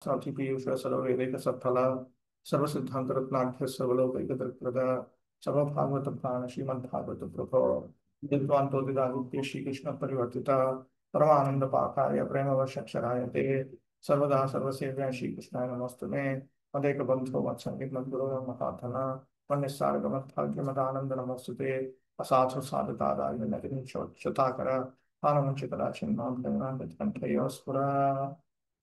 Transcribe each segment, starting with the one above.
साथी पीयूष सर्ववेदिक सत्फला सर्वसिद्धांत रत्नाख्य सर्वलोकैक प्रदा सर्वभागवत प्राण श्रीमद्भागवत प्रभो विद्वान तो दिदादित्य श्री कृष्ण परिवर्तिता परमानंद पाठाय प्रेम वर्षक्षराय ते सर्वदा सर्वसेव्या श्री कृष्णाय नमस्तुमे मदेक बंधो मत्संगित मद्गुरो महाधना वन्यसारगमद्भाग्य मदानंद नमस्तुते असाधु साधुतादाय नगिनी शताकर आनमंचितरा चिन्मां कंठयोस्फुरा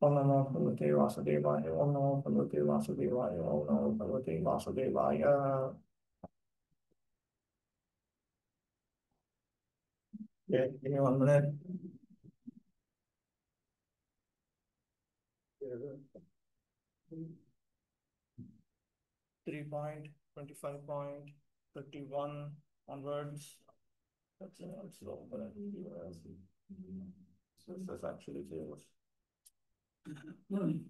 ओम नमो भगवते वासुदेवाय ओम नमो भगवते वासुदेवाय ओम नमो भगवते वासुदेवाय Yeah, give me 1 minute. 3.25.31 onwards. That's slow, but I think this is actually close. One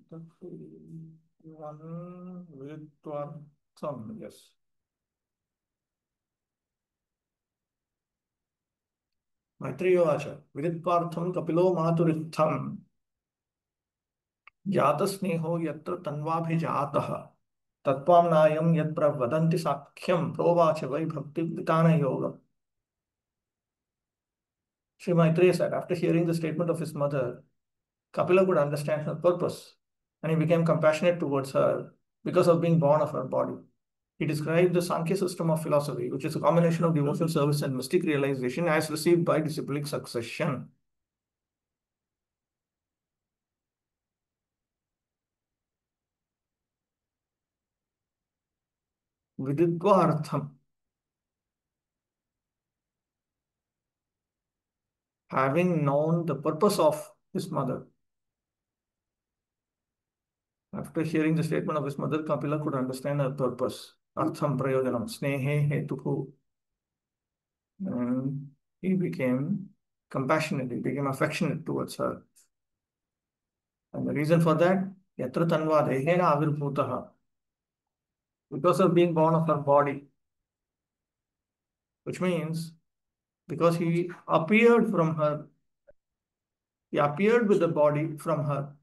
with some, yes. मैत्रेयोवाच विदित्वार्थं कपिलो मातुरित्थं जातस्नेहो यत्र तन्वाभिजातः तत्त्वाम्नायं यत् प्रवदन्ति साख्यं प्रोवाच वै भक्तिवितानयोगम्. Sri Maitreya said, after hearing the statement of his mother, Kapila could understand her purpose, and he became compassionate towards her because of being born of her body. He described the Sankhya system of philosophy, which is a combination of devotional service and mystic realization, as received by disciplic succession. Viditva artham, having known the purpose of his mother. After hearing the statement of his mother, Kapila could understand her purpose. Artham prayojanam, snehe hetuhu. And he became compassionate, he became affectionate towards her. And the reason for that, yatra tanva dehena avirbhutaha, because of being born of her body, which means because he appeared from her, he appeared with the body from her.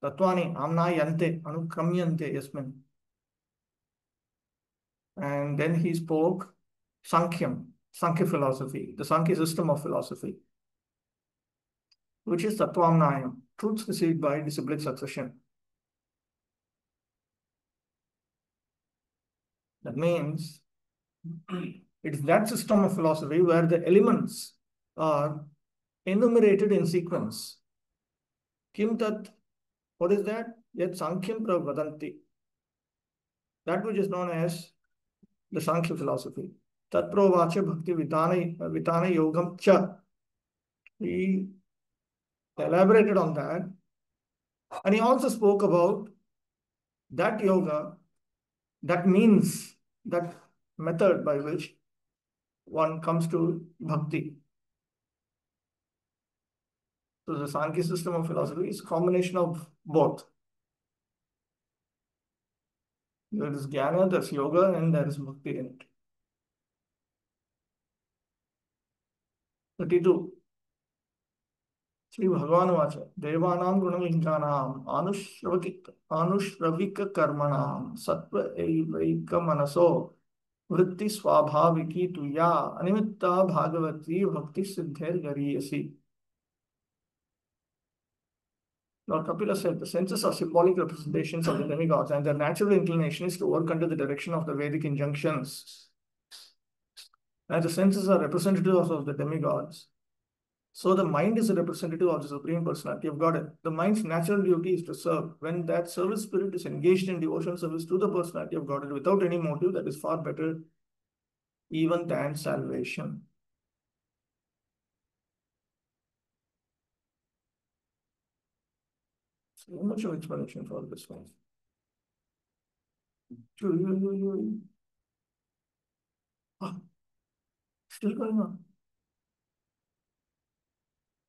Tatvani amna yante anukramyante yasmin. And then he spoke Sankhya philosophy, the Sankhya system of philosophy, which is Tatvamnayam, truths received by disciplic succession. That means it's that system of philosophy where the elements are enumerated in sequence. Kim tat, what is that? Yet Sankhya pravadanti. That which is known as the Sankhya philosophy. Tat provacha bhakti vitana yogam cha. He elaborated on that. And he also spoke about that yoga, that means, that method by which one comes to bhakti. So the Sankhya system of philosophy is a combination of both. There is jnana, there's yoga, and there is bhakti in it. 32. Sri Bhagavan Vacha Devanam Gunalinkanaam Anushravika Karmanam Sattva Evaika Manaso Vritti Swabhaviki Tuya Animitta Bhagavati Bhakti Siddher Gariyasi. Lord Kapila said the senses are symbolic representations of the demigods, and their natural inclination is to work under the direction of the Vedic injunctions. As the senses are representatives of the demigods, so the mind is a representative of the Supreme Personality of Godhead. The mind's natural duty is to serve. When that service spirit is engaged in devotional service to the Personality of Godhead without any motive, that is far better even than salvation. So much of explanation for this one. Still going on.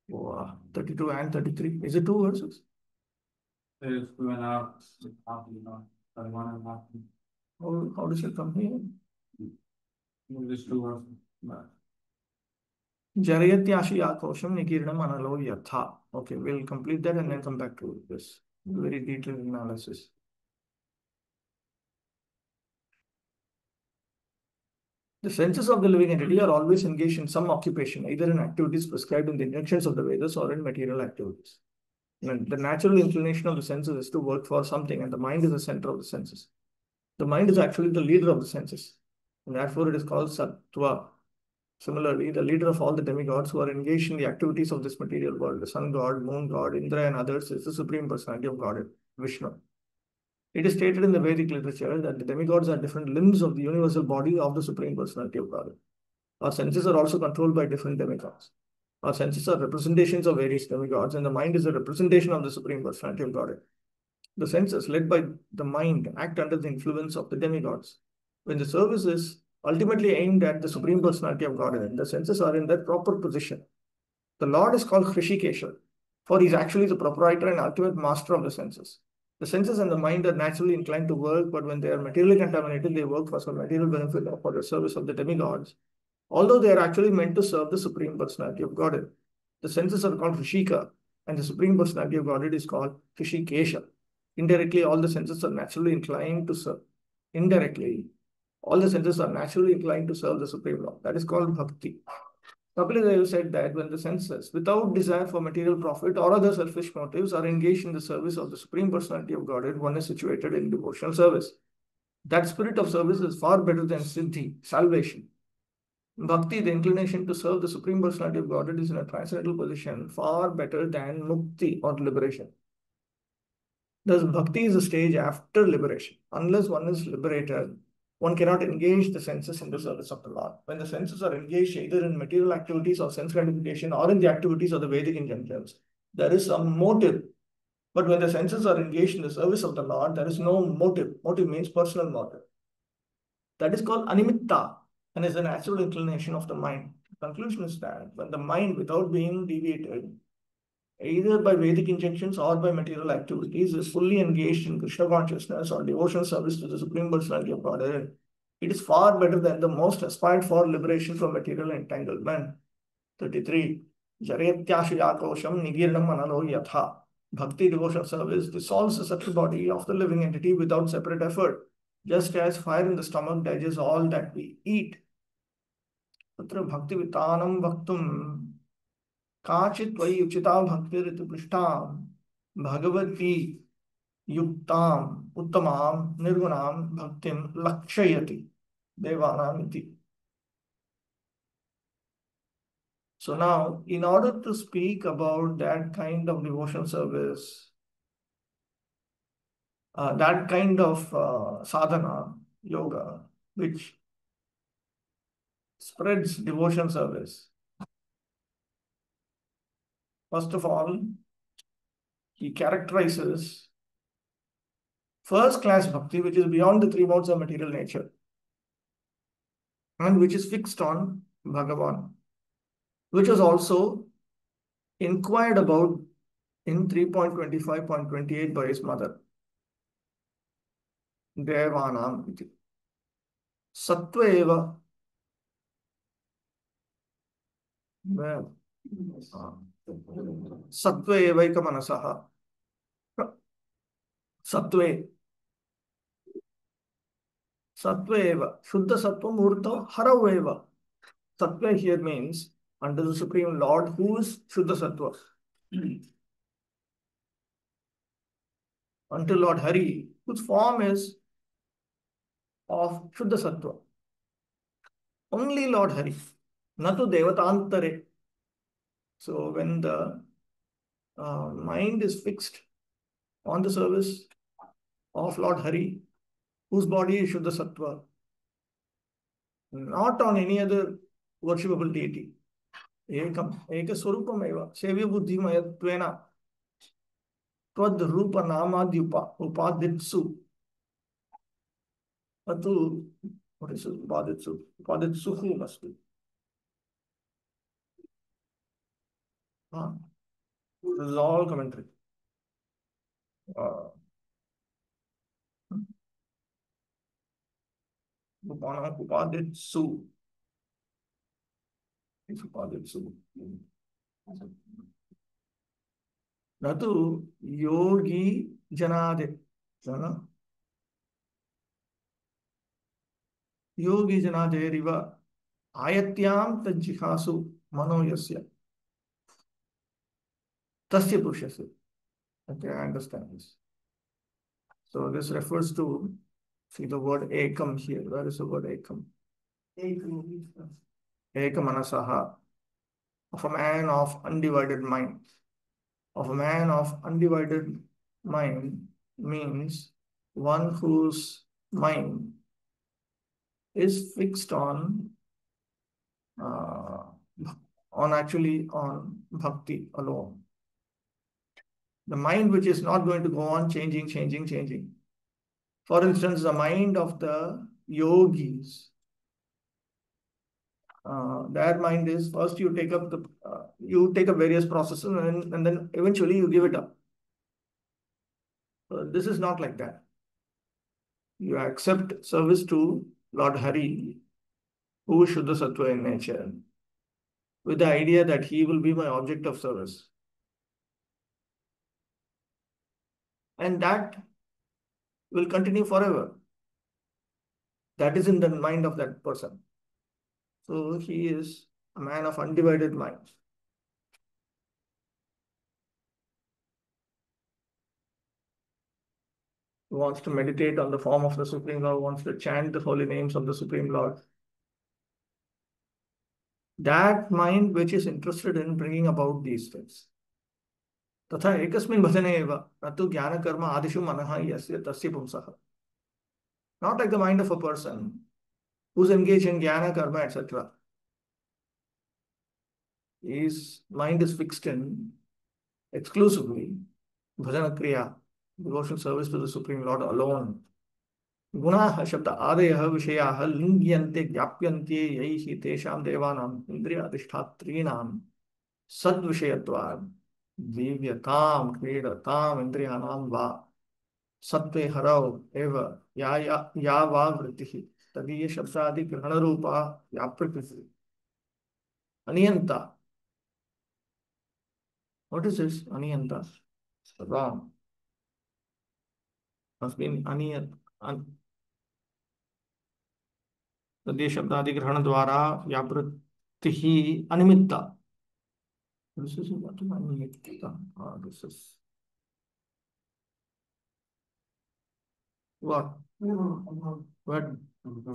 Wow, 32 and 33. Is it 2 verses? There's 2.5, and 1.5. How does it come here? There's 2 verses. Jarayatyashi akosham nikirnam analo yatha. Okay, we'll complete that and then come back to this. Very detailed analysis. The senses of the living entity are always engaged in some occupation, either in activities prescribed in the injunctions of the Vedas or in material activities. And the natural inclination of the senses is to work for something, and the mind is the center of the senses. The mind is actually the leader of the senses, and therefore it is called Sattva. Similarly, the leader of all the demigods who are engaged in the activities of this material world, the sun god, moon god, Indra, and others, is the supreme personality of Godhead, Vishnu. It is stated in the Vedic literature that the demigods are different limbs of the universal body of the supreme personality of Godhead. Our senses are also controlled by different demigods. Our senses are representations of various demigods, and the mind is a representation of the supreme personality of Godhead. The senses, led by the mind, act under the influence of the demigods. When the service is ultimately aimed at the supreme personality of Godhead, the senses are in their proper position. The Lord is called Hrishikesha, for he is actually the proprietor and ultimate master of the senses. The senses and the mind are naturally inclined to work, but when they are materially contaminated, they work for some material benefit or for the service of the demigods, although they are actually meant to serve the supreme personality of Godhead. The senses are called Hrishika, and the supreme personality of Godhead is called Hrishikesha. Indirectly, all the senses are naturally inclined to serve. Indirectly, all the senses are naturally inclined to serve the Supreme Lord. That is called bhakti. Kapila Deva said that when the senses, without desire for material profit or other selfish motives, are engaged in the service of the Supreme Personality of Godhead, one is situated in devotional service. That spirit of service is far better than siddhi, salvation. Bhakti, the inclination to serve the Supreme Personality of Godhead, is in a transcendental position far better than mukti or liberation. Thus, bhakti is a stage after liberation. Unless one is liberated, one cannot engage the senses in the service of the Lord. When the senses are engaged either in material activities or sense gratification or in the activities of the Vedic injunctions, there is some motive. But when the senses are engaged in the service of the Lord, there is no motive. Motive means personal motive. That is called animitta and is a natural inclination of the mind. The conclusion is that when the mind, without being deviated, either by Vedic injunctions or by material activities, is fully engaged in Krishna consciousness or devotional service to the Supreme Personality of Godhead, it is far better than the most aspired for liberation from material entanglement. 33. Jaretyashyakosham nigirnam analo yatha. Bhakti devotional service dissolves the subtle body of the living entity without separate effort, just as fire in the stomach digests all that we eat. Tatra bhakti vitanam bhaktum काचित् त्वयि Uchida भक्तिरिति पृष्ठां Bhagwati युक्ताम् उत्तमां निर्गुणां भक्तिं लक्षयति देवानाम् इति. So now, in order to speak about that kind of devotional service, that kind of sadhana, yoga, which spreads devotion service, first of all, he characterizes first class bhakti, which is beyond the three modes of material nature and which is fixed on Bhagavan, which was also inquired about in 3.25.28 by his mother. Devanam iti. Sattva eva. Sattva evaika manasaha. Sattve. Sattva eva. Shuddha sattva murta harav eva. Sattva here means under the Supreme Lord, who is Shuddha sattva. Unto Lord Hari, whose form is of Shuddha sattva. Only Lord Hari. Natu devatantare. So when the mind is fixed on the service of Lord Hari, whose body is Shuddha Sattva, not on any other worshipable deity. Ekam, Eka Swarupam Eva, Sevya Buddhi Mayatvena, Tvad Rupa Namadyupa, Upaditsu. Atu, what is it? Upaditsu? Upaditsuhu must be. This is all commentary. Upaditsu. It's Upaditsu. न तु योगी जनादे न योगी जनादेरिव आयत्यां तज्जिहासु मनो यस्य tasya purushasya. Okay, I understand this. So this refers to, see the word ekam here. Where is the word ekam? Ekamanasaha, of a man of undivided mind. Of a man of undivided mind means one whose mind is fixed uh, on bhakti alone. The mind which is not going to go on changing. For instance, the mind of the yogis, their mind is first you take up various processes and then eventually you give it up. This is not like that. You accept service to Lord Hari, who is Shuddha Sattva in nature, with the idea that he will be my object of service. And that will continue forever. That is in the mind of that person. So he is a man of undivided mind. Who wants to meditate on the form of the Supreme Lord, wants to chant the holy names of the Supreme Lord. That mind which is interested in bringing about these things. तथा एकस्मिन् भजने एव न तु ज्ञानकर्म आदिषु मनः यस्य तस्य पुंसः. Not like the mind of a person who's engaged in jnana, karma, etc. His mind is fixed in exclusively bhajana kriya, devotional service to the Supreme Lord alone. गुणाः शब्द आदयः विषयाः लिङ्ग्यन्ते ज्ञाप्यन्ते यैः तेषां देवानाम् इन्द्रियाधिष्ठात्रीणां सद्विषयत्वात् दिव्यतां क्रीडताम् इन्द्रियाणां वा सत्त्वे हरौ एव या वा वृत्तिः तदीय शब्दादि ग्रहणरूपा या प्रकृतिः अनियन्ता. What is this अनियन्ता? Wrong. Must be अनियत तदीय शब्दादि ग्रहण द्वारा या वृत्तिः अनिमित्ता. This is what अनिमित्ता. This is what? What?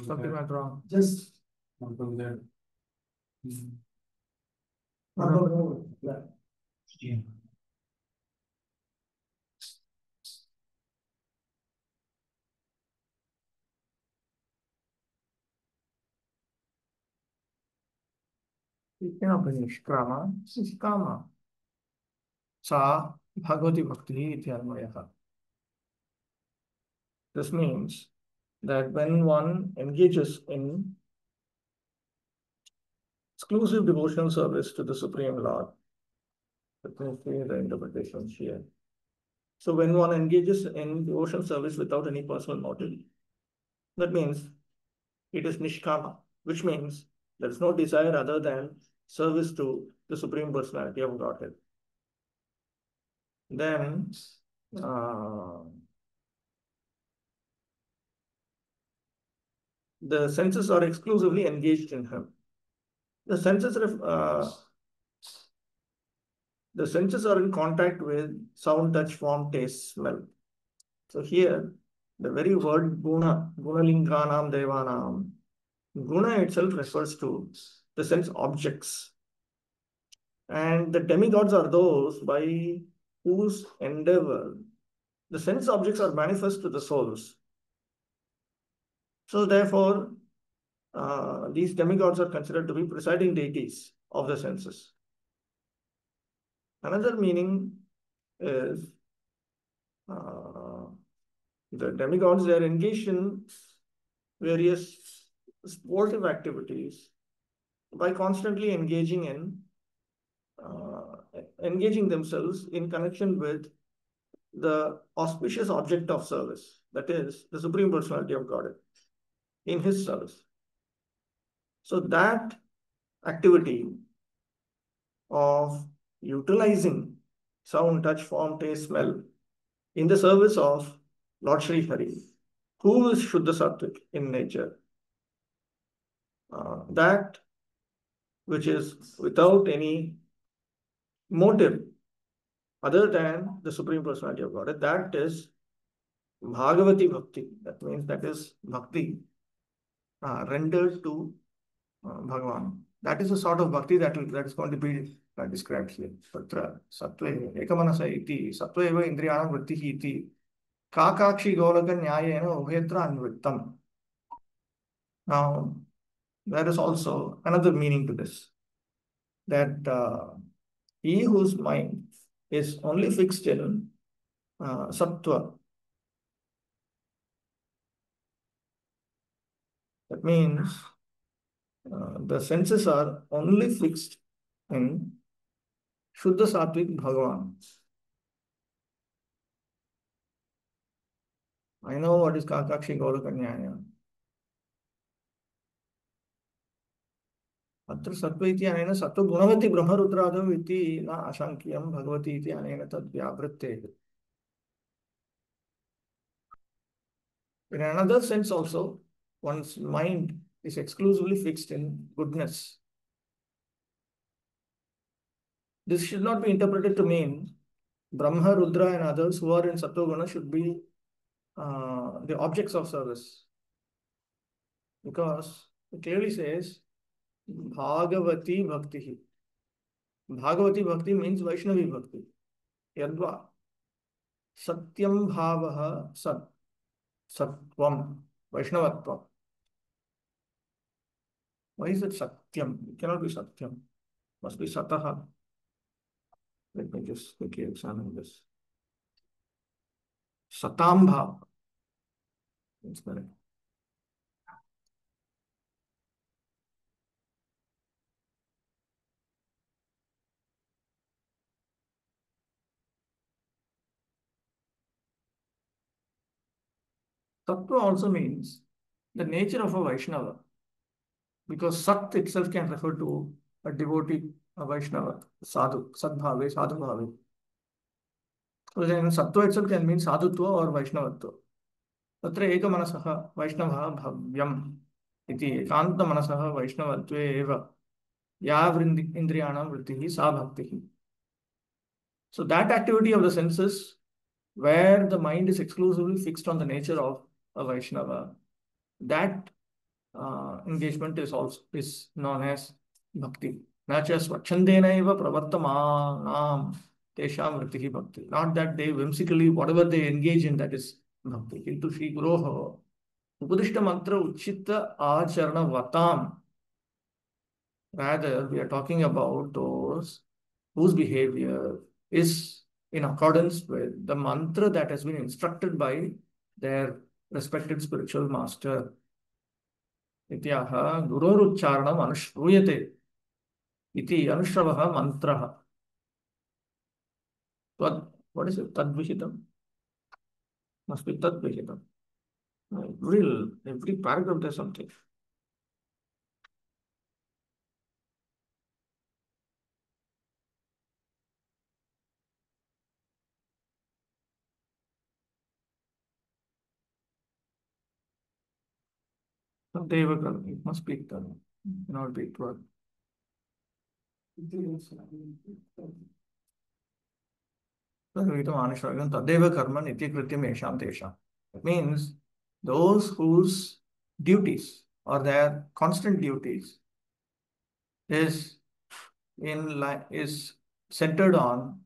Something went wrong. Just from there. Yeah. निष्कामा सा भगवती भक्ति इत्यन्वयः. This means that when one engages in exclusive devotional service to the Supreme Lord, let me see the interpretation here. So when one engages in devotional service without any personal motive, that means it is nishkama, which means there is no desire other than service to the Supreme Personality of Godhead. Then the senses are exclusively engaged in him. The senses are in contact with sound, touch, form, taste, smell. So here, the very word guna, gunalinganam devanam, guna itself refers to the sense objects. And the demigods are those by whose endeavor the sense objects are manifest to the souls. So therefore, these demigods are considered to be presiding deities of the senses. Another meaning is the demigods, they are engaged in various sportive activities by constantly engaging themselves in connection with the auspicious object of service, that is, the Supreme Personality of Godhead, in his service. So that activity of utilizing sound, touch, form, taste, smell, in the service of Lord Sri Hari, who is Shuddha Sattvic in nature. That which is without any motive other than the Supreme Personality of Godhead, that is Bhagavati Bhakti. That means that is Bhakti rendered to Bhagavan. That is the sort of Bhakti that is going to be described here. Tatra Sattve Ekamanasa iti Sattva Indriyana Vrittihi iti Kakakshi Golaka Nyayena Ubhetra Anvrittam. Now, there is also another meaning to this, that he whose mind is only fixed in Sattva, that means the senses are only fixed in Shuddha Sattvic Bhagavan. I know what is Kakakshi Golaka Nyaya. अत्र सत्त्व इति अनेन सत्त्वगुणवती ब्रह्मरुद्रादौ इति न आशङ्क्यं भगवती इति अनेन तद्व्यावृत्तेः. In another sense also, one's mind is exclusively fixed in goodness. This should not be interpreted to mean Brahma, Rudra and others who are in Sattva-guna should be the objects of service. Because it clearly says Bhagavati Bhakti. Bhagavati Bhakti means Vaishnavi Bhakti. Yadva Satyam Bhavaha Sat Sattvam Vaishnavatvam. Why is it Satyam? It cannot be Satyam. Must be Sataha. Let me just quickly examine this. Satam Bhava. That's correct. Tattva also means the nature of a Vaishnava, because Sat itself can refer to a devotee, a Vaishnava, Sadhu, Sadbhave, Sadhubhave. So then Sattva itself can mean Sadhutva or Vaishnavatva. तत्र एकमनसः वैष्णवः भव्यम् इति एकान्तमनसः वैष्णवत्वे एव या इन्द्रियाणां वृत्तिः सा भक्तिः. So that activity of the senses where the mind is exclusively fixed on the nature of a Vaishnava, that engagement is also known as bhakti. Not just svachandenaiva pravartamanam tesham vrittihi bhakti. Not that they whimsically, whatever they engage in, that is bhakti. Kintu Shri Guroho Upadishta mantra uchita acharana vatam. Rather, we are talking about those whose behavior is in accordance with the mantra that has been instructed by their respected spiritual master. Ityaha gurorucharanam anushruyate iti anushravah mantraha. What is it? Tadvihitam. Must be tadvihitam. Every paragraph there's something. Deva karma. It must be done. Not be it. Tadeva karma nityakrityam esham tesham. It means those whose duties or their constant duties is centered on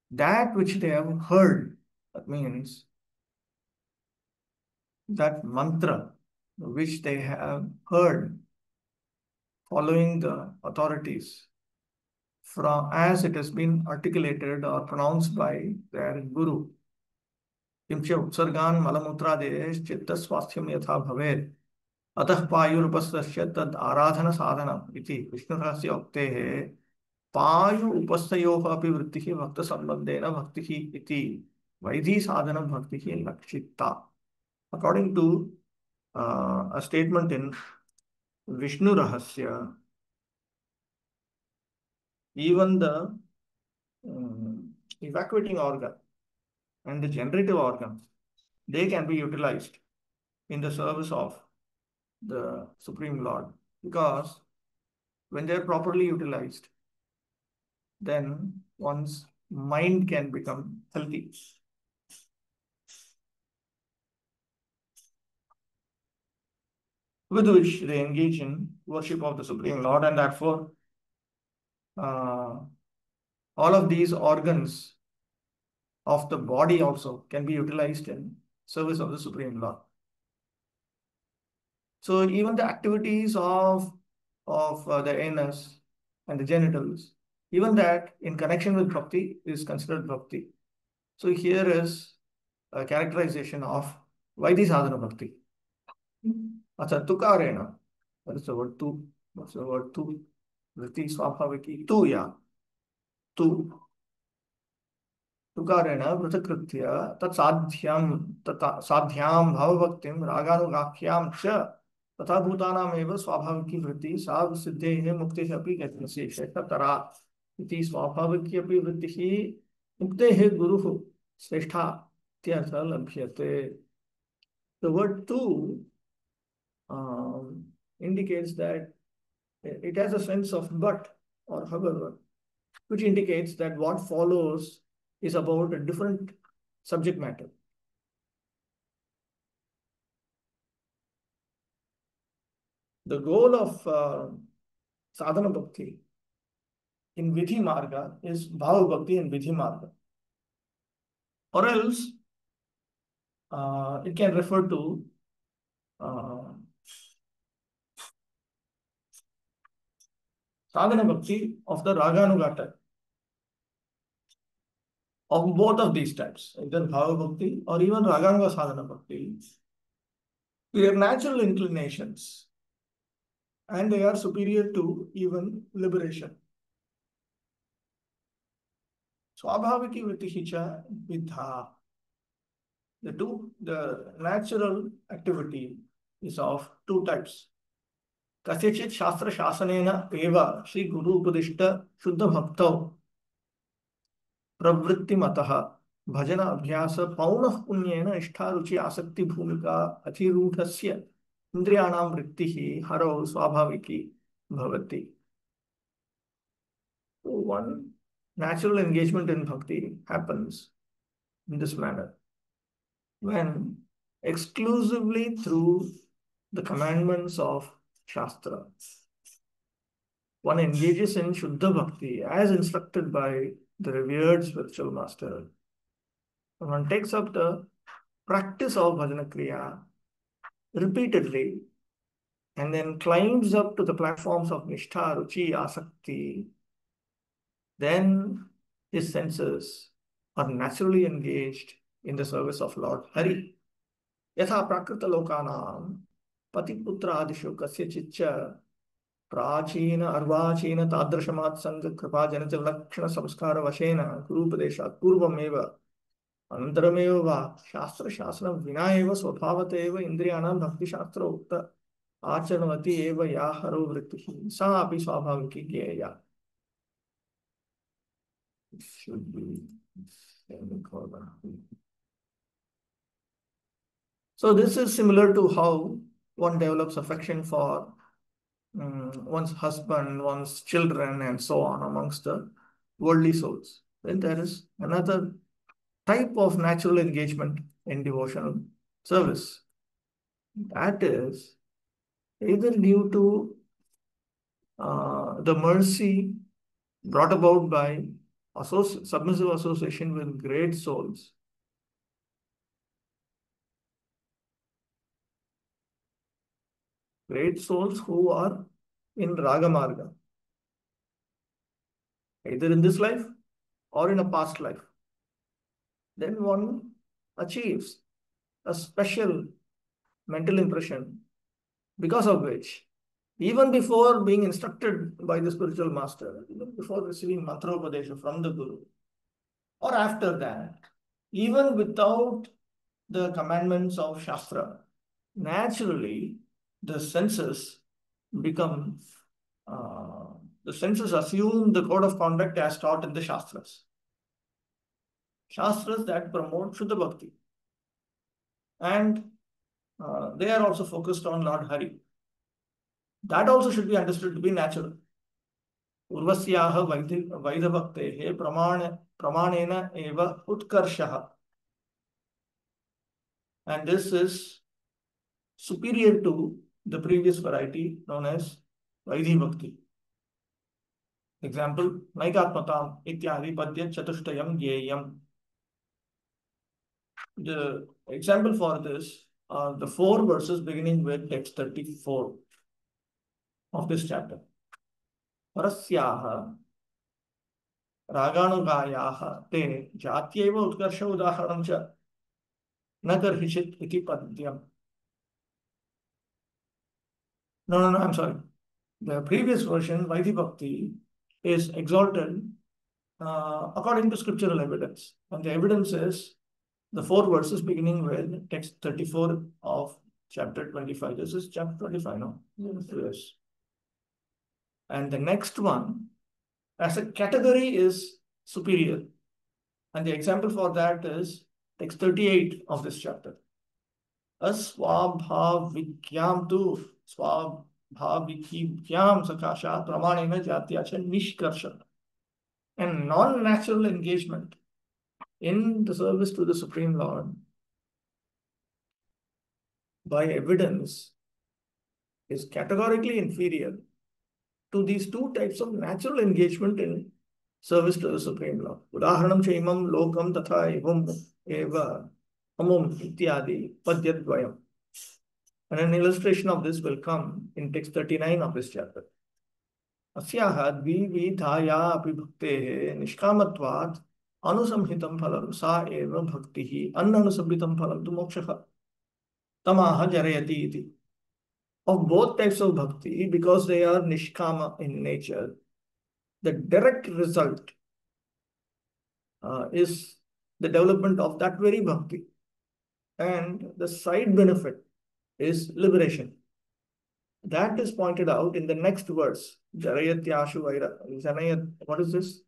that which they have heard. That means that mantra which they have heard following the authorities from as it has been articulated or pronounced by their guru. Kimcha utsargan malamutradesh chitta swastham yatha bhavet atah payurupastasya tad aradhana sadhanam iti Vishnu rahasya uktehe payu upasthayoh api vrittihi bhakta sambandhena bhaktihi iti vaidhi sadhanam bhaktihi lakshita. According to a statement in Vishnu Rahasya, even the evacuating organ and the generative organs, they can be utilized in the service of the Supreme Lord, because when they're properly utilized, then one's mind can become healthy. With which they engage in worship of the Supreme Lord, and therefore uh, all of these organs of the body also can be utilized in service of the Supreme Lord. So even the activities of the anus and the genitals, even that in connection with bhakti is considered bhakti. So here is a characterization of Vaidhi sadhana bhakti. Acha tukarena. What is the word tu? What's the word tu? Vritti swabhaviki. Tu, yeah. Tu. तुकारेण पृथक्कृत्य तत्साध्यं साध्यां भावभक्तिं रागानुगाख्यां च तथा भूतानामेव स्वाभाविकी वृत्ति सा सिद्धेः मुक्तेः अपि गतिः श्रेष्ठतरा इति स्वाभाविकी अपि वृत्तिः मुक्तेः गुरुः श्रेष्ठा इत्यर्थः लभ्यते. The word tu indicates that it has a sense of but or however, which indicates that what follows is about a different subject matter. The goal of sadhana bhakti in Vidhi Marga is Bhava Bhakti and Vidhi Marga. Or else it can refer to sadhana bhakti of the Raganugata, of both of these types, either Bhava Bhakti or even Raganuga sadhana bhakti. They are natural inclinations and they are superior to even liberation. Swabhaviki Vrittihi cha Vidha. The natural activity is of two types. Kasyachit Shastra Shasanena Eva Sri Guru Upadishta Shuddha Bhaktau Pravritti Mataha Bhajana Abhyasa Paunah Punyena Ishtaruchi Asakti Bhumika Athirudhasya Indriyanam Vrittihi Haro Swabhaviki Bhavati. So one natural engagement in bhakti happens in this manner when exclusively through the commandments of Shastra one engages in Shuddha Bhakti as instructed by the revered spiritual master. One takes up the practice of Bhajana Kriya repeatedly and then climbs up to the platforms of Nishtha, Ruchi, Asakti, then his senses are naturally engaged in the service of Lord Hari. Yatha prakrita lokanam patiputra adishu kasyachitcha prachina arvachina tadrashamat sangha kripa janita lakshana samskara vashena gurupadeshat purvameva anantarameva va shastra shasana vinayeva swabhavata eva indriyanam bhakti shastra ukta achanavati eva ya haro vrittihi sa api swabhaviki gyeya. It should be semicolon. So this is similar to how one develops affection for one's husband, one's children, and so on amongst the worldly souls. Then there is another type of natural engagement in devotional service. That is either due to the mercy brought about by submissive association with great souls. Great souls who are in Raga Marga, either in this life or in a past life. Then one achieves a special mental impression because of which, even before being instructed by the spiritual master, even before receiving mantropadesha from the Guru, or after that, even without the commandments of Shastra, naturally the senses become, the senses assume the code of conduct as taught in the Shastras. Shastras that promote Shuddha Bhakti. And they are also focused on Lord Hari. That also should be understood to be natural. Urvasyaha Vaidhabhaktehe pramanena eva utkarshaha. And this is superior to the previous variety known as Vaidhi Bhakti. Example, Naikatmatam ityadi padya chatushtayam gyeyam. The example for this are the four verses beginning with text 34 of this chapter. Parasyaha raganugayaha te jatyeva utkarsha udaharanam cha nakarhishit iti padyam. No, I'm sorry. The previous version, Vaidhi Bhakti, is exalted according to scriptural evidence. And the evidence is the four verses beginning with text 34 of chapter 25. This is chapter 25 now. Yes. And the next one, as a category, is superior. And the example for that is text 38 of this chapter. Aswabhavikyam tu swabhavikyam sakasha pramanena jatyacha nishkarsha. And non-natural engagement in the service to the Supreme Lord by evidence is categorically inferior to these two types of natural engagement in service to the Supreme Lord. Udaharanam chaimam lokam tatha evam eva amum ityadi padyadvayam. And an illustration of this will come in text 39 of this chapter. Asyaha dvividhaya api bhaktehe nishkamatvat anusamhitam phalam sa eva bhaktihi annanusamhitam phalam tu mokshaha tamaha jarayati iti. Of both types of bhakti, because they are nishkama in nature, the direct result is the development of that very bhakti. And the side benefit is liberation. That is pointed out in the next verse. Jarayatyashu vaira. What is this?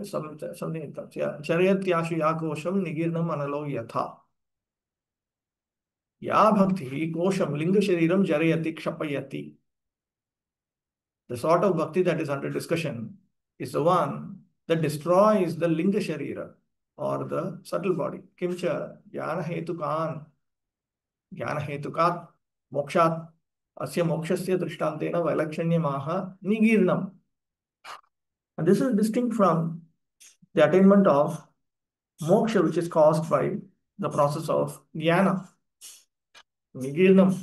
Something like that. Yeah. Jarayatyashu yakosham nigirnam analo yatha. Ya bhakti kosham linga shariram jarayati kshapayati. The sort of bhakti that is under discussion is the one that destroys the linga sharira or the subtle body. Kimcha jnana hetukat mokshat asya mokshasya drishtantena vailakshanyamaha nigirnam. And this is distinct from the attainment of moksha, which is caused by the process of jnana. Nigirnam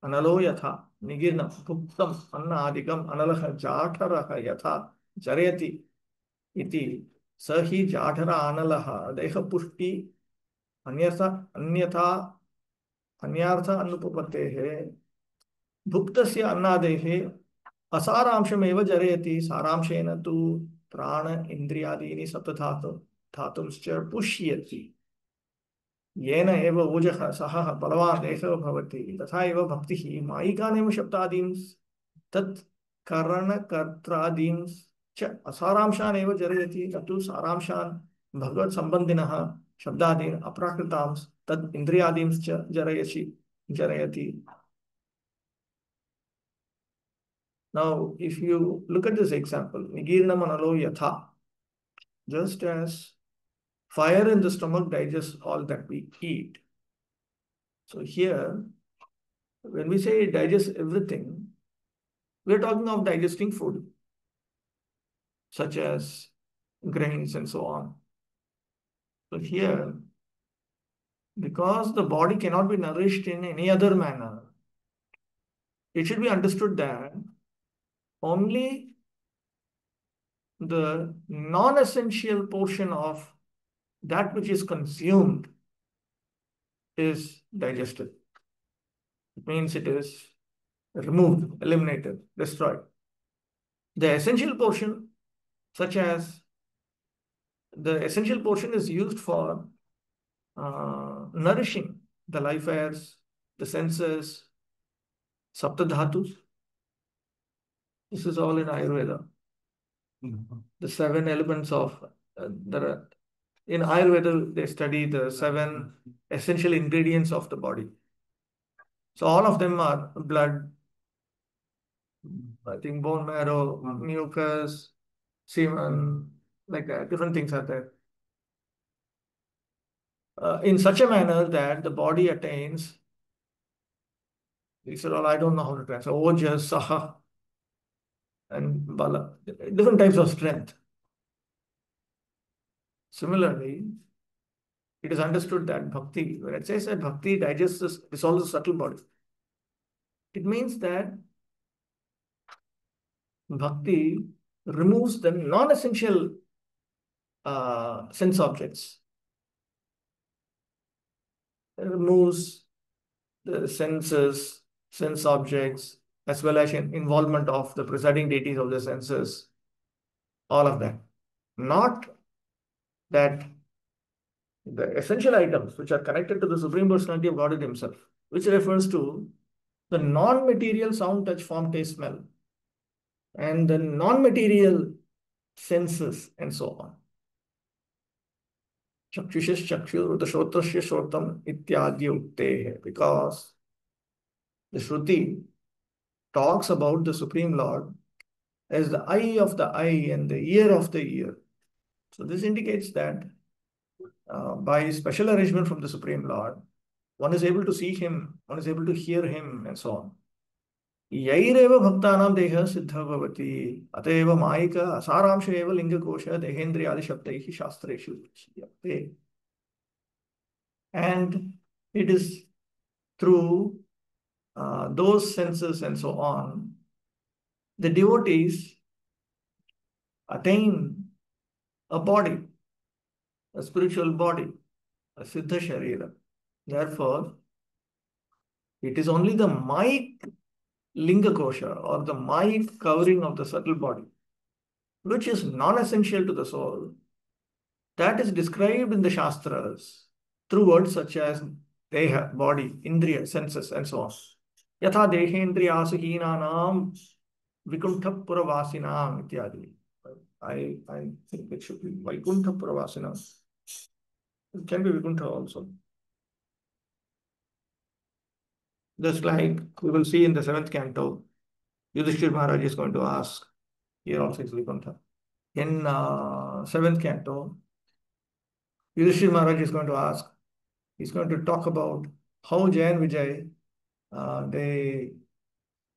analo yatha nigirnam bhuktam anna adikam analaha jatharaha yatha jarayati iti sahi jathara analaha deha pushti अन्यथा अन्यार्थ अनुपपत्तेः भुक्तस्य अन्नादेः असारांशमेव जरयति सारांशेन तु प्राण इन्द्रियादीनि सप्तधातुंश्च पुष्यति येन एव ओजः सः बलवान् देहः भवति तथा एव भक्तिः मायिकानेव शब्दादीन् तत् करणकर्त्रादींश्च असारांशानेव जरयति तत्तु सारांशान् भगवत् सम्बन्धिनः शब्दादीन् अप्राकृतांस् तद् इन्द्रियादींश्च jarayati. Now, if you look at this example, nigirnam analo yatha, just as fire in the stomach digests all that we eat. So here, when we say it digests everything, we are talking of digesting food, such as grains and so on. But here, because the body cannot be nourished in any other manner, it should be understood that only the non-essential portion of that which is consumed is digested. It means it is removed, eliminated, destroyed. The essential portion, such as the essential portion is used for nourishing the life airs, the senses, saptadhatus. This is all in Ayurveda. The 7 elements of In Ayurveda, they study the 7 essential ingredients of the body. So all of them are blood, I think bone marrow, mucus, semen, like that. Different things are there. In such a manner that the body attains, these are all, I don't know how to translate, ojas, saha, and bala, different types of strength. Similarly, it is understood that bhakti, when it says that bhakti dissolves the subtle body, it means that bhakti removes the non-essential sense objects. It removes the senses, sense objects, as well as involvement of the presiding deities of the senses, all of that. Not that the essential items which are connected to the Supreme Personality of Godhead Himself, which refers to the non-material sound, touch, form, taste, smell, and the non-material senses, and so on. Chakshushis chakshur, the shrotrasya shrotam ityadi ukte, because the Shruti talks about the Supreme Lord as the eye of the eye and the ear of the ear. So this indicates that by special arrangement from the Supreme Lord, one is able to see Him, one is able to hear Him, and so on. Yaireva bhaktanam deha siddha bhavati ateva maika asaramsha eva linga kosha dehendriyadi shabdaihi shastreshu chiyate. And it is through those senses and so on, the devotees attain a body, a spiritual body, a siddha sharira. Therefore, it is only the mic linga kosha or the mic covering of the subtle body, which is non-essential to the soul, that is described in the Shastras through words such as deha, body, indriya, senses, and so on. Yatha dehendriyasu heenanam vikuntha puravasinam ityadi. I think it should be Vaikuntha Puravasinam. It can be Vikuntha also. Just like we will see in the 7th canto, Yudhishthir Maharaj is going to ask, here also is Vikuntha. In 7th canto, Yudhishthir Maharaj is going to ask, he's going to talk about how Jay and Vijay, they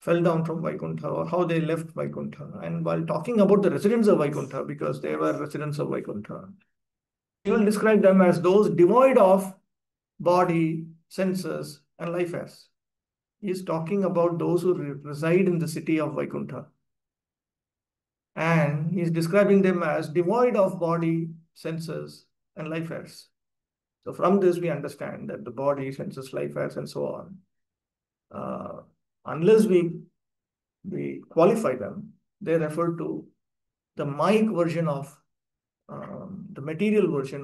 fell down from Vaikuntha or how they left Vaikuntha. And while talking about the residents of Vaikuntha, because they were residents of Vaikuntha, he will describe them as those devoid of body, senses, and life force. He is talking about those who reside in the city of Vaikuntha. And he is describing them as devoid of body, senses, and life force. So from this, we understand that the body, senses, life force, and so on, unless we qualify them, they refer to the mic version of the material versions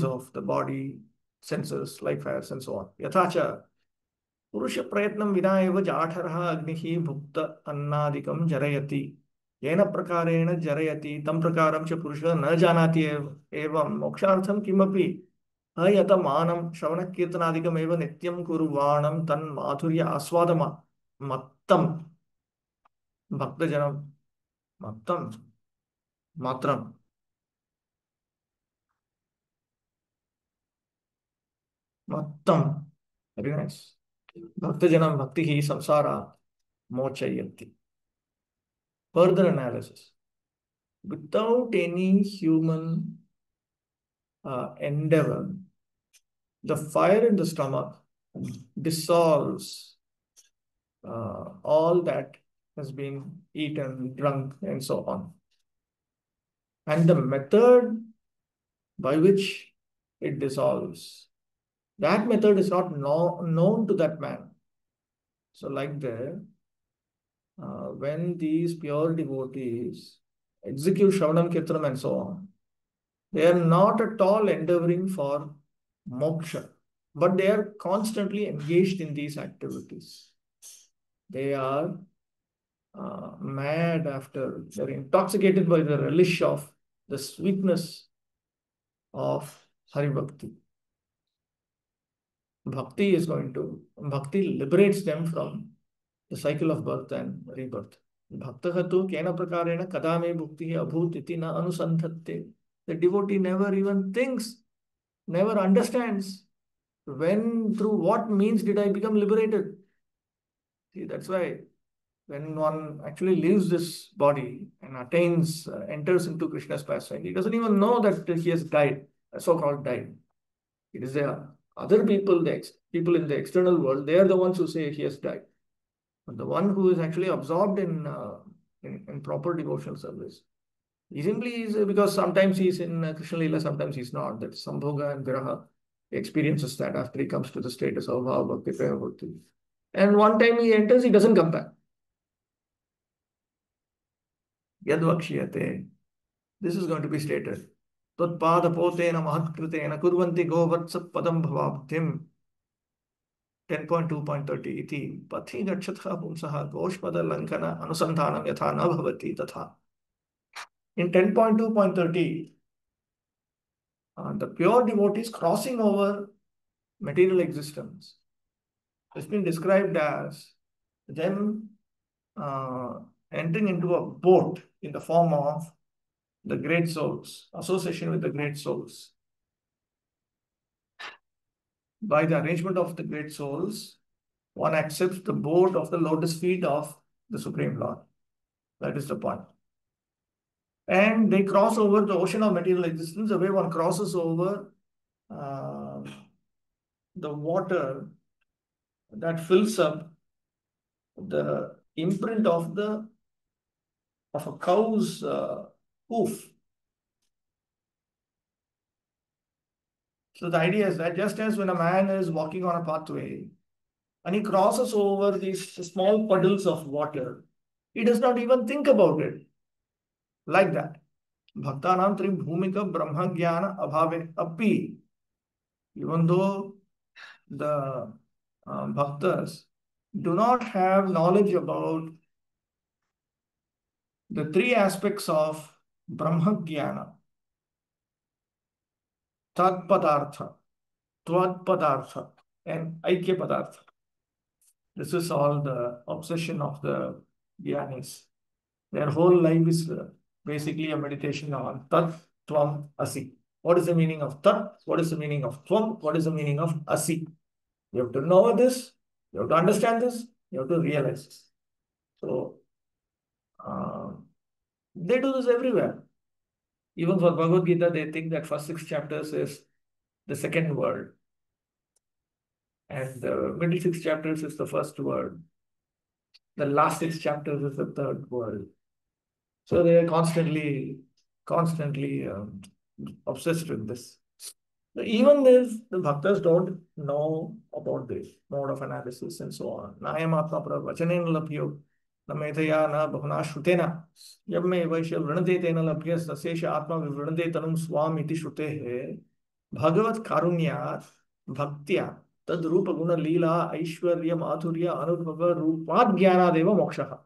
of the body, senses, life force, and so on. Yathacha Purusha prayatnam vina eva jatharha agnihi bhukta annadikam jarayati. Yena prakarena jarayati tam prakaram cha purusha na janati evam mokshartham kimapi ayata manam shravana kirtanadikam eva nityam kuruvanam tan madhurya aswadama mattam bhakta janam mattam matram mattam. Very nice. Bhakta janam bhakti hi samsara mochayati. Further analysis. Without any human endeavor, the fire in the stomach dissolves all that has been eaten, drunk, and so on. And the method by which it dissolves, that method is not known to that man. So like there, when these pure devotees execute Shravanam, Kirtanam, and so on, they are not at all endeavoring for moksha, but they are constantly engaged in these activities. They are mad after, they're intoxicated by the relish of the sweetness of Hari Bhakti. Bhakti liberates them from the cycle of birth and rebirth. Bhaktah tu kena prakarena kada me bhukti abhut iti na anusandhatte. The devotee never even thinks, never understands when, through what means did I become liberated. See, that's why when one actually leaves this body and enters into Krishna's pastime, he doesn't even know that he has died, so-called died. It is the other people, people in the external world, they are the ones who say he has died. But the one who is actually absorbed in proper devotional service, he simply is, because sometimes he's in Krishna Lila, sometimes he's not. That Sambhoga and Viraha experiences that after he comes to the status of Bhava Bhakti Prema Bhakti. And one time he enters, he doesn't come back. Yadvakshiyate. This is going to be stated. Tatpadapotena mahatkritena kurvanti govatsat padam bhavabhtim. 10.2.30 iti pathi gachatha pumsaha goshpada lankana anusandhanam yatha na bhavati tatha. In 10.2.30, the pure devotees crossing over material existence has been described as them entering into a boat in the form of the great souls, association with the great souls. By the arrangement of the great souls, one accepts the boat of the lotus feet of the Supreme Lord. That is the point. And they cross over the ocean of material existence the way one crosses over the water that fills up the imprint of a cow's hoof. So the idea is that just as when a man is walking on a pathway and he crosses over these small puddles of water, he does not even think about it. Like that. Bhaktanam tri bhumika brahma jnana abhave api. Even though the bhaktas do not have knowledge about the three aspects of Brahma Jnana, Tat Padartha, Tvat Padartha, and Aikya Padartha. This is all the obsession of the Jnanis. Their whole life is basically a meditation on Tat, Tvam, Asi. What is the meaning of Tat? What is the meaning of Tvam? What is the meaning of Asi? You have to know this, you have to understand this, you have to realize this. So, they do this everywhere. Even for Bhagavad Gita, they think that first 6 chapters is the second word. And the middle 6 chapters is the first word. The last 6 chapters is the third word. So they are constantly obsessed with this. Even if the bhaktas don't know about this mode of analysis and so on, Nayam Atma Pravachanena Labhyo, Nametaya na Bhavana Shrutena, Yabme Vaishya Vrinate Tena Labhya Sasesha Atma Vrinate Tanum Swam iti Shrutehe, Bhagavat Karunyat, Bhaktya, Tad Rupa Guna Leela, Aishwarya Madhurya, Anubhava Rupad Jnana Deva Mokshaha.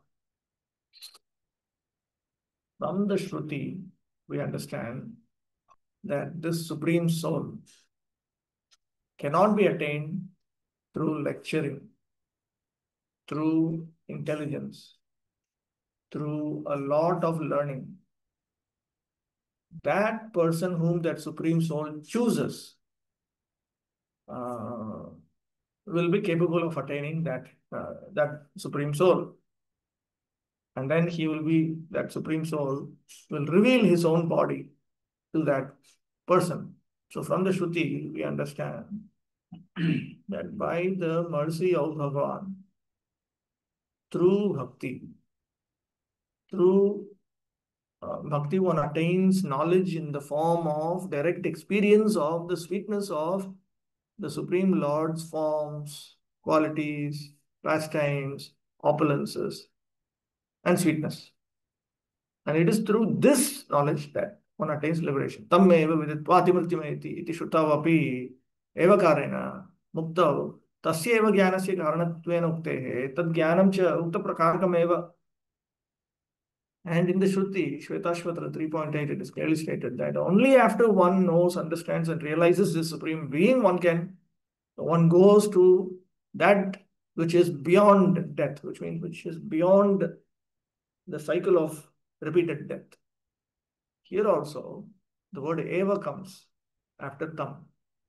From the Shruti, we understand that this Supreme Soul cannot be attained through lecturing, through intelligence, through a lot of learning. That person whom that Supreme Soul chooses will be capable of attaining that Supreme Soul. And then that Supreme Soul will reveal his own body to that person. So from the Shruti, we understand that by the mercy of Bhagavan, through bhakti one attains knowledge in the form of direct experience of the sweetness of the Supreme Lord's forms, qualities, pastimes, opulences, and sweetness. And it is through this knowledge that one attains liberation. Tam eva viditvati mrityameti iti shrutavapi eva karena muktau tasya eva jnanasya karanattvena uktehe tad jnanam cha ukta prakarkam eva. And in the Shruti, Shvetashvatra 3.8, it is clearly stated that only after one knows, understands, and realizes this Supreme Being, one goes to that which is beyond death, which means which is beyond the cycle of repeated death. Here also, the word eva comes after tam.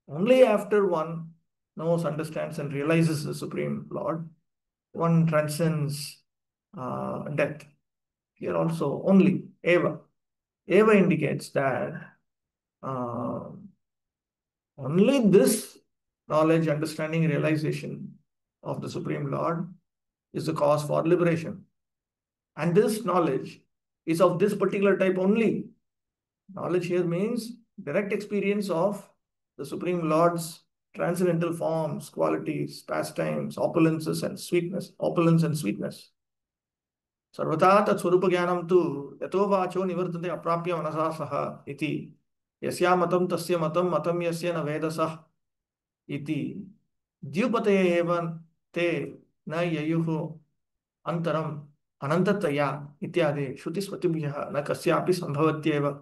Only after one knows, understands, and realizes the Supreme Lord, one transcends death. Here also, only eva. Eva indicates that uh, only this knowledge, understanding, realization of the Supreme Lord is the cause for liberation. And this knowledge is of this particular type only. Knowledge here means direct experience of the Supreme Lord's transcendental forms, qualities, pastimes, opulences, and sweetness, opulence and sweetness. Sarvata tat swarupa jnanam tu yato vacho nivartate aprapya manasa saha iti yasya matam tasya matam matam yasya na vedasah iti द्युपते एव te na yayuhu antaram anantataya ityade shrutismritibhyah na kasyapi sambhavatyeva.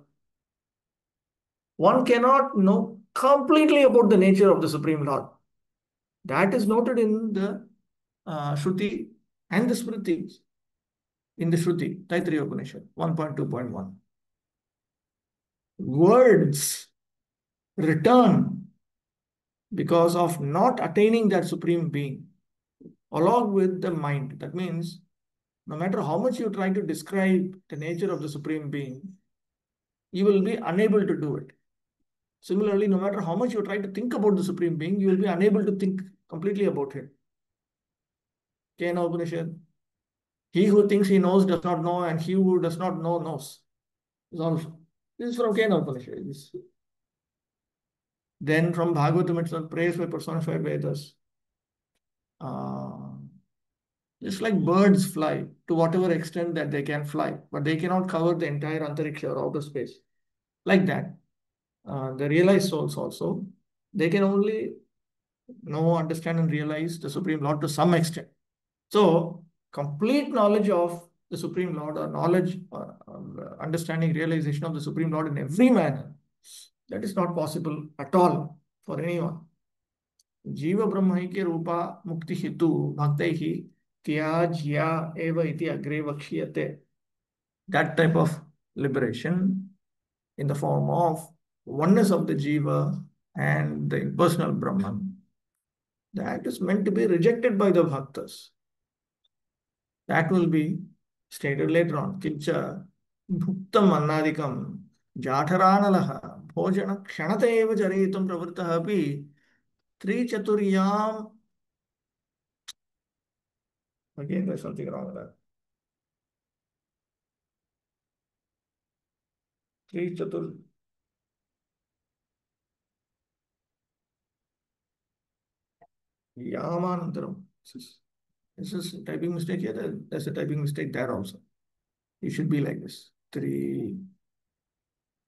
One cannot know completely about the nature of the Supreme Lord. That is noted in the Shruti and the Smritis. In the Shruti, Taittiriya Upanishad 1.2.1. Words return because of not attaining that Supreme Being along with the mind. That means no matter how much you try to describe the nature of the Supreme Being, you will be unable to do it. Similarly, no matter how much you try to think about the Supreme Being, you will be unable to think completely about him. Kena Upanishad. He who thinks he knows does not know, and he who does not know knows. This is from Kena Upanishad. Then from Bhagavatam itself, praise by personified Vedas. Just like birds fly to whatever extent that they can fly, but they cannot cover the entire antariksha or outer space. Like that, the realized souls also, they can only know, understand, and realize the Supreme Lord to some extent. So, complete knowledge of the Supreme Lord, or knowledge, understanding, realization of the Supreme Lord in every manner, that is not possible at all for anyone. Jiva Brahmaike Rupa Mukti Hitu Bhaktaihi Tyajya Eva Iti Agre Vakshiyate. That type of liberation in the form of oneness of the Jiva and the impersonal Brahman, that is meant to be rejected by the Bhaktas. That will be stated later on. Kimcha Bhuktam Annadikam Jatharanalaha Bhojana Kshanata Eva Jaritam Pravrittaha api Trichaturyam. Again, there's something wrong with that. Trichatur. Yamanantaram. This is a typing mistake here. There's a typing mistake there also. It should be like this. Tri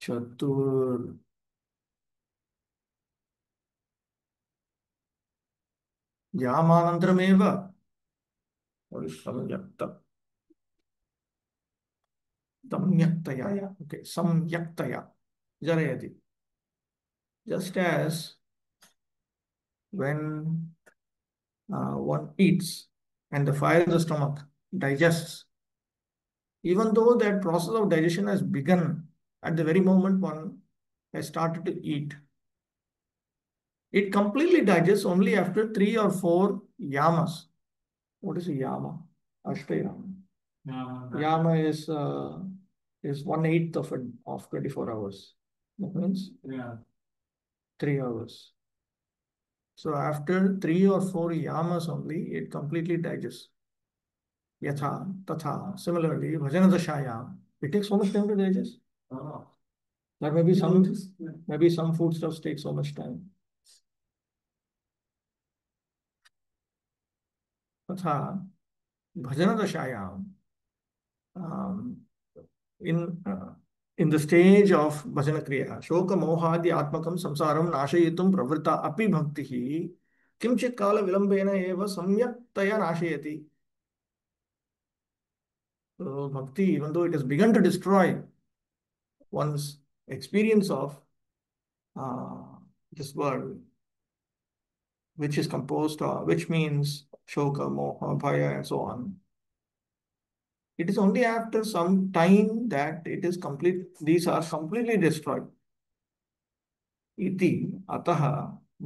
Chatur Yamanantaram eva. What is samyakta? Samyaktaya. Okay, samyaktaya. Jarayati. Just as when one eats and the fire in the stomach digests, even though that process of digestion has begun at the very moment one has started to eat, it completely digests only after 3 or 4 yamas. What is a yama? Ashtayama. Yama is 1/8 of 24 hours. That means 3 hours. So after 3 or 4 yamas only, it completely digests. Yatha, tatha. Similarly, bhajana dashayam, it takes so much time to digest. That maybe some foodstuffs take so much time. Tatha, bhajana dashayam. In the stage of bhajana kriya, shoka mohadi atmakam samsaram nashayitum pravrita api bhaktihi kimchit kala vilambena eva samyaktaya nashayati. So bhakti, even though it has begun to destroy one's experience of uh, this world, which is composed of, which means shoka, moha, bhaya, and so on. It is only after some time that it is complete, these are completely destroyed. इति अतः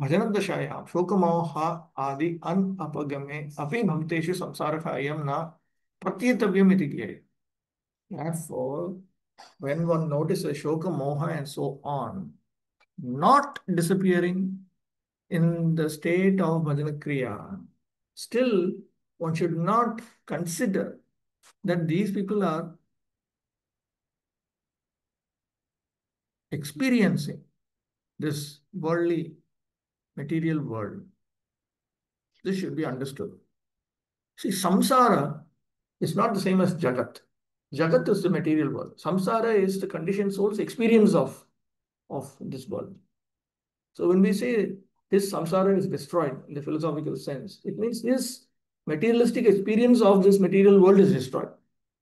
भजनदशायां शोकमोह आदि अनपगमे अपि भक्तेषु संसारः अयं न प्रत्येतव्यम् इति ज्ञेयः. Therefore, when one notices shoka, moha, and so on, not disappearing in the state of bhajana kriya, still one should not consider that these people are experiencing this worldly material world. This should be understood. See, samsara is not the same as jagat. Jagat is the material world. Samsara is the conditioned soul's experience of this world. So when we say his samsara is destroyed in the philosophical sense, it means his materialistic experience of this material world is destroyed.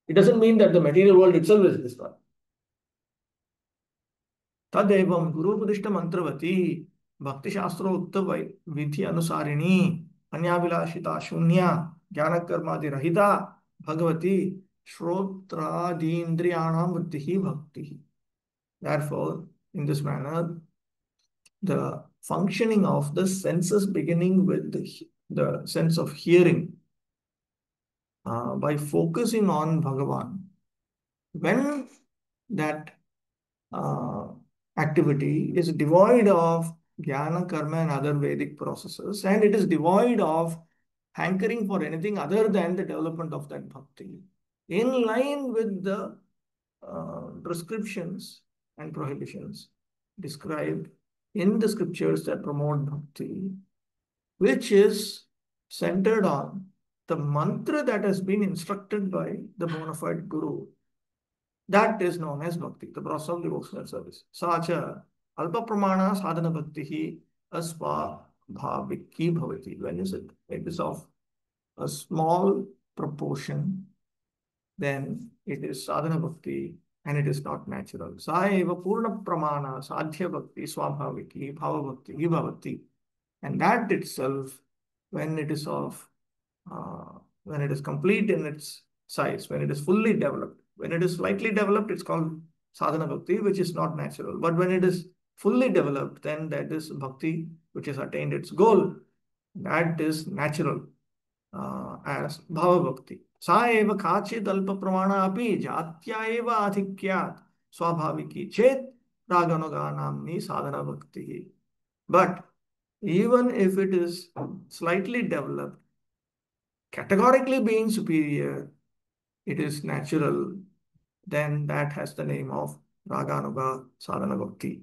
It doesn't mean that the material world itself is destroyed. Tadevam Gurupadishta Mantravati Bhakti Shastro Ukta Vidhi Anusarini Anyavilashita Shunya Jnana Karmadi Rahita Bhagavati Shrotradindriyanam Buddhihi Bhakti. Therefore, in this manner, the functioning of the senses beginning with the sense of hearing by focusing on Bhagavan, when that activity is devoid of jnana, karma, and other Vedic processes, and it is devoid of hankering for anything other than the development of that bhakti, in line with the prescriptions and prohibitions described in the scriptures that promote bhakti, which is centered on the mantra that has been instructed by the bona fide guru. That is known as bhakti, the process of devotional service. Sacha alpa pramana sadhana bhakti asva bhaviki bhavati. When is it? It is of a small proportion, then it is sadhana bhakti and it is not natural. Sa eva purna pramana sadhya bhakti swabhaviki bhava bhakti bhavati. And that itself, when it is when it is complete in its size, when it is fully developed, when it is slightly developed, it's called sadhana bhakti, which is not natural. But when it is fully developed, then that is bhakti, which has attained its goal. That is natural as bhava bhakti. Sa eva kachid alpa pramana api jatya eva adhikyat swabhaviki chet raganuganamni sadhana bhakti. But even if it is slightly developed, categorically being superior, it is natural, then that has the name of Raganuga Sadhana Bhakti.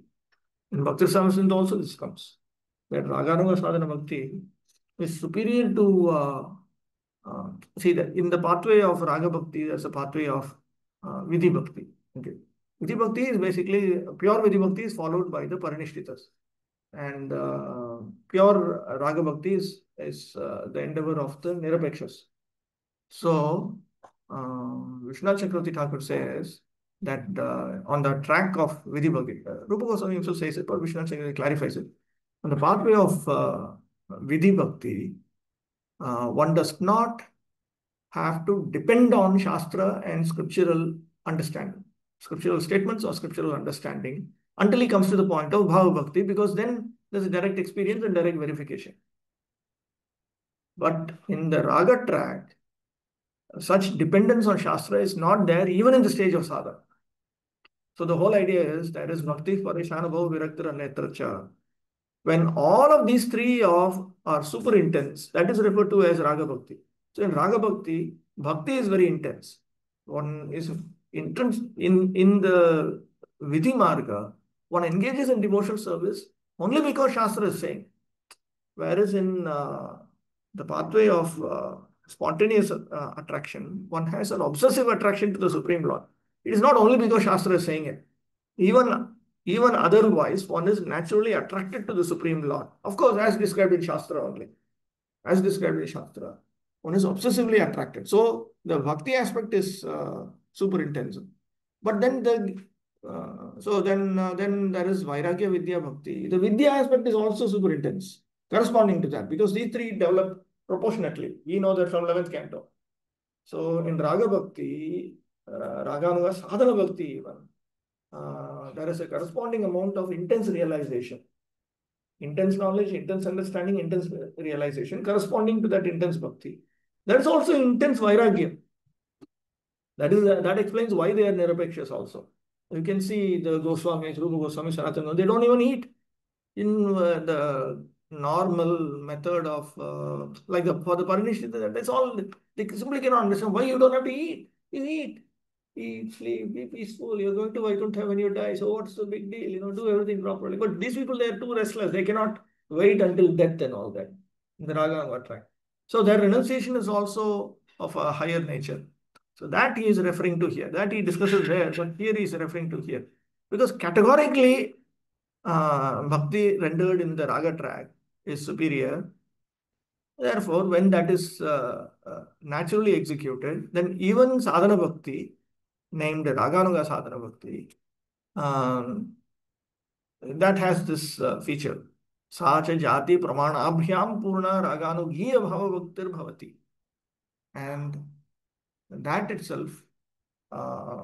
In Bhakti Samsint also this comes, that Raganuga Sadhana Bhakti is superior to, see that in the pathway of Raga Bhakti, there's a pathway of Vidhi Bhakti. Okay. Vidhi Bhakti is basically, pure Vidhi Bhakti is followed by the Parinishtitas. And pure Raga Bhakti is the endeavor of the Nirapekshas. So, Vishwanath Chakravarti Thakur says that on the track of Vidhi Bhakti, Rupa Goswami himself says it, but Vishwanath Chakravarti clarifies it. On the pathway of Vidhi Bhakti, one does not have to depend on Shastra and scriptural understanding, scriptural statements or scriptural understanding, until he comes to the point of Bhava Bhakti, because then there's a direct experience and direct verification. But in the Raga track, such dependence on Shastra is not there even in the stage of sadhana. So the whole idea is that is Bhakti Parishanabhav Viraktara Netracha. When all of these three are super intense, that is referred to as Raga Bhakti. So in Raga Bhakti, Bhakti is very intense. One is intense in the Vidhi Marga, one engages in devotional service only because Shastra is saying. Whereas in the pathway of spontaneous attraction, one has an obsessive attraction to the Supreme Lord. It is not only because Shastra is saying it. Even otherwise, one is naturally attracted to the Supreme Lord. Of course, as described in Shastra only. As described in Shastra. One is obsessively attracted. So the bhakti aspect is super intense. But then then there is vairagya, vidya, bhakti. The vidya aspect is also super intense, corresponding to that, because these three develop proportionately. We know that from 11th canto. So in raga bhakti, raganuga sadhana bhakti even, there is a corresponding amount of intense realization, intense knowledge, intense understanding, intense realization, corresponding to that intense bhakti. That is also intense vairagya. That explains why they are nirapekshas also. You can see the Goswamis, Rupa Goswami, Sanatana, they don't even eat in the normal method of for the Parinishita. That's all. They simply cannot understand why you don't have to eat. You eat, sleep, be peaceful. You're going to Vaikuntha when you die. So what's the big deal? Do everything properly. But these people, they are too restless. They cannot wait until death and all that. In the Raga track. So their renunciation is also of a higher nature. So that he is referring to here. That he discusses there, but here he is referring to here. Because categorically, bhakti rendered in the raga track is superior. Therefore, when that is naturally executed, then even sadhana bhakti, named Raganuga sadhana bhakti, that has this feature. Sacha jati pramanabhyam purna raganugiya bhava bhaktir bhavati. And that itself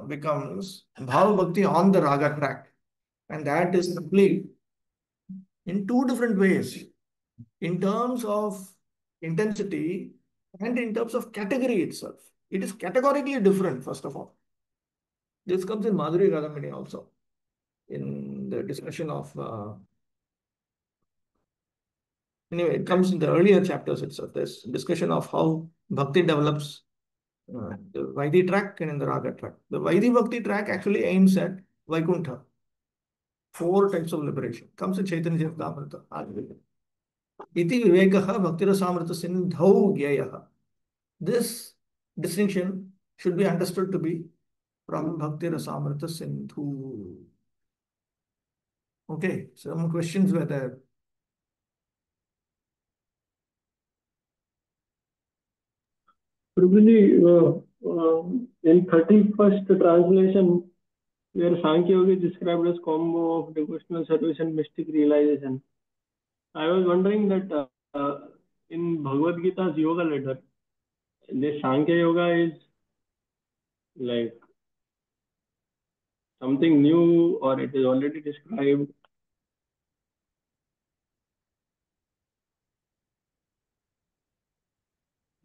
becomes bhava bhakti on the raga track. And that is complete in two different ways. In terms of intensity and in terms of category itself. It is categorically different, first of all. This comes in Madhuri Radhamini also, in the discussion of. Anyway, it comes in the earlier chapters itself. There's discussion of how bhakti develops the Vaidhi track and in the Raga track. The Vaidhi Bhakti track actually aims at Vaikuntha. 4 types of liberation. Comes in Chaitanya Charitamrita. Iti vivekaha bhaktirasamrita sindhau gyayaha. This distinction should be understood to be from Bhaktirasamrita Sindhu. Okay, some questions were there. Prabhuji, in 31st translation, where Sankhya Yoga is described as combo of devotional service and mystic realization, I was wondering that in Bhagavad Gita's yoga letter, this Sankhya Yoga is like something new, or it is already described?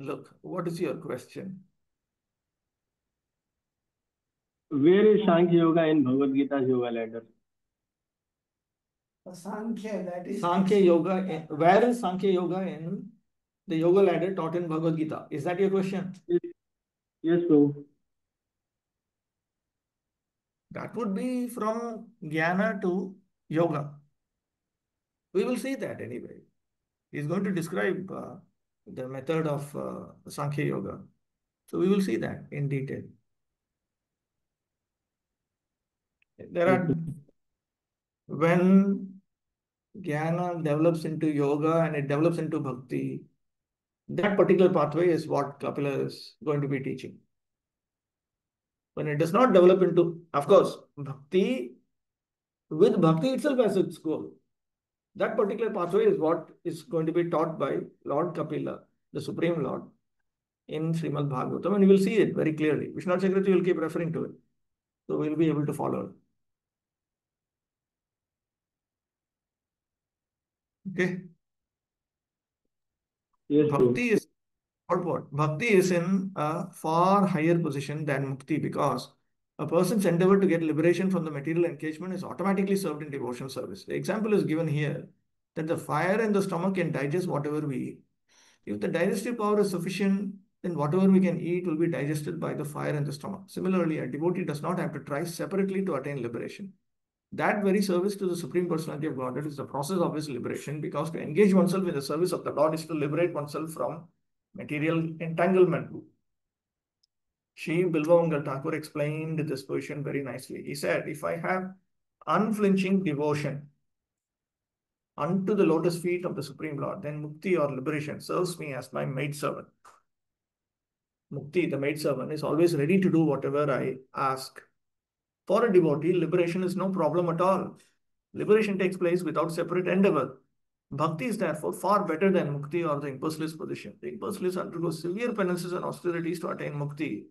Look, what is your question? Where is Sankhya Yoga in Bhagavad Gita's yoga letter? Sankhya, that is Sankhya Yoga. Where is Sankhya Yoga in the yoga ladder taught in Bhagavad Gita? Is that your question? Yes, Prabhu. That would be from Jnana to Yoga. We will see that anyway. He's going to describe the method of Sankhya Yoga. So we will see that in detail. There are, when Jnana develops into yoga and it develops into bhakti, that particular pathway is what Kapila is going to be teaching. When it does not develop into, of course, bhakti, with bhakti itself as its goal, that particular pathway is what is going to be taught by Lord Kapila, the Supreme Lord, in Srimad Bhagavatam, and you will see it very clearly. Vishnu Chakravarti will keep referring to it. So we'll be able to follow it. Okay. Yes, Bhakti is what? Bhakti is in a far higher position than mukti, because a person's endeavor to get liberation from the material engagement is automatically served in devotional service. The example is given here that the fire in the stomach can digest whatever we eat. If the digestive power is sufficient, then whatever we can eat will be digested by the fire in the stomach. Similarly, a devotee does not have to try separately to attain liberation. That very service to the Supreme Personality of Godhead is the process of his liberation, because to engage oneself in the service of the Lord is to liberate oneself from material entanglement. Shri Bilvamangal Thakur explained this position very nicely. He said, if I have unflinching devotion unto the lotus feet of the Supreme Lord, then mukti or liberation serves me as my maidservant. Mukti, the maidservant, is always ready to do whatever I ask. For a devotee, liberation is no problem at all. Liberation takes place without separate endeavor. Bhakti is therefore far better than mukti or the impersonalist position. The impersonalist undergoes severe penances and austerities to attain mukti.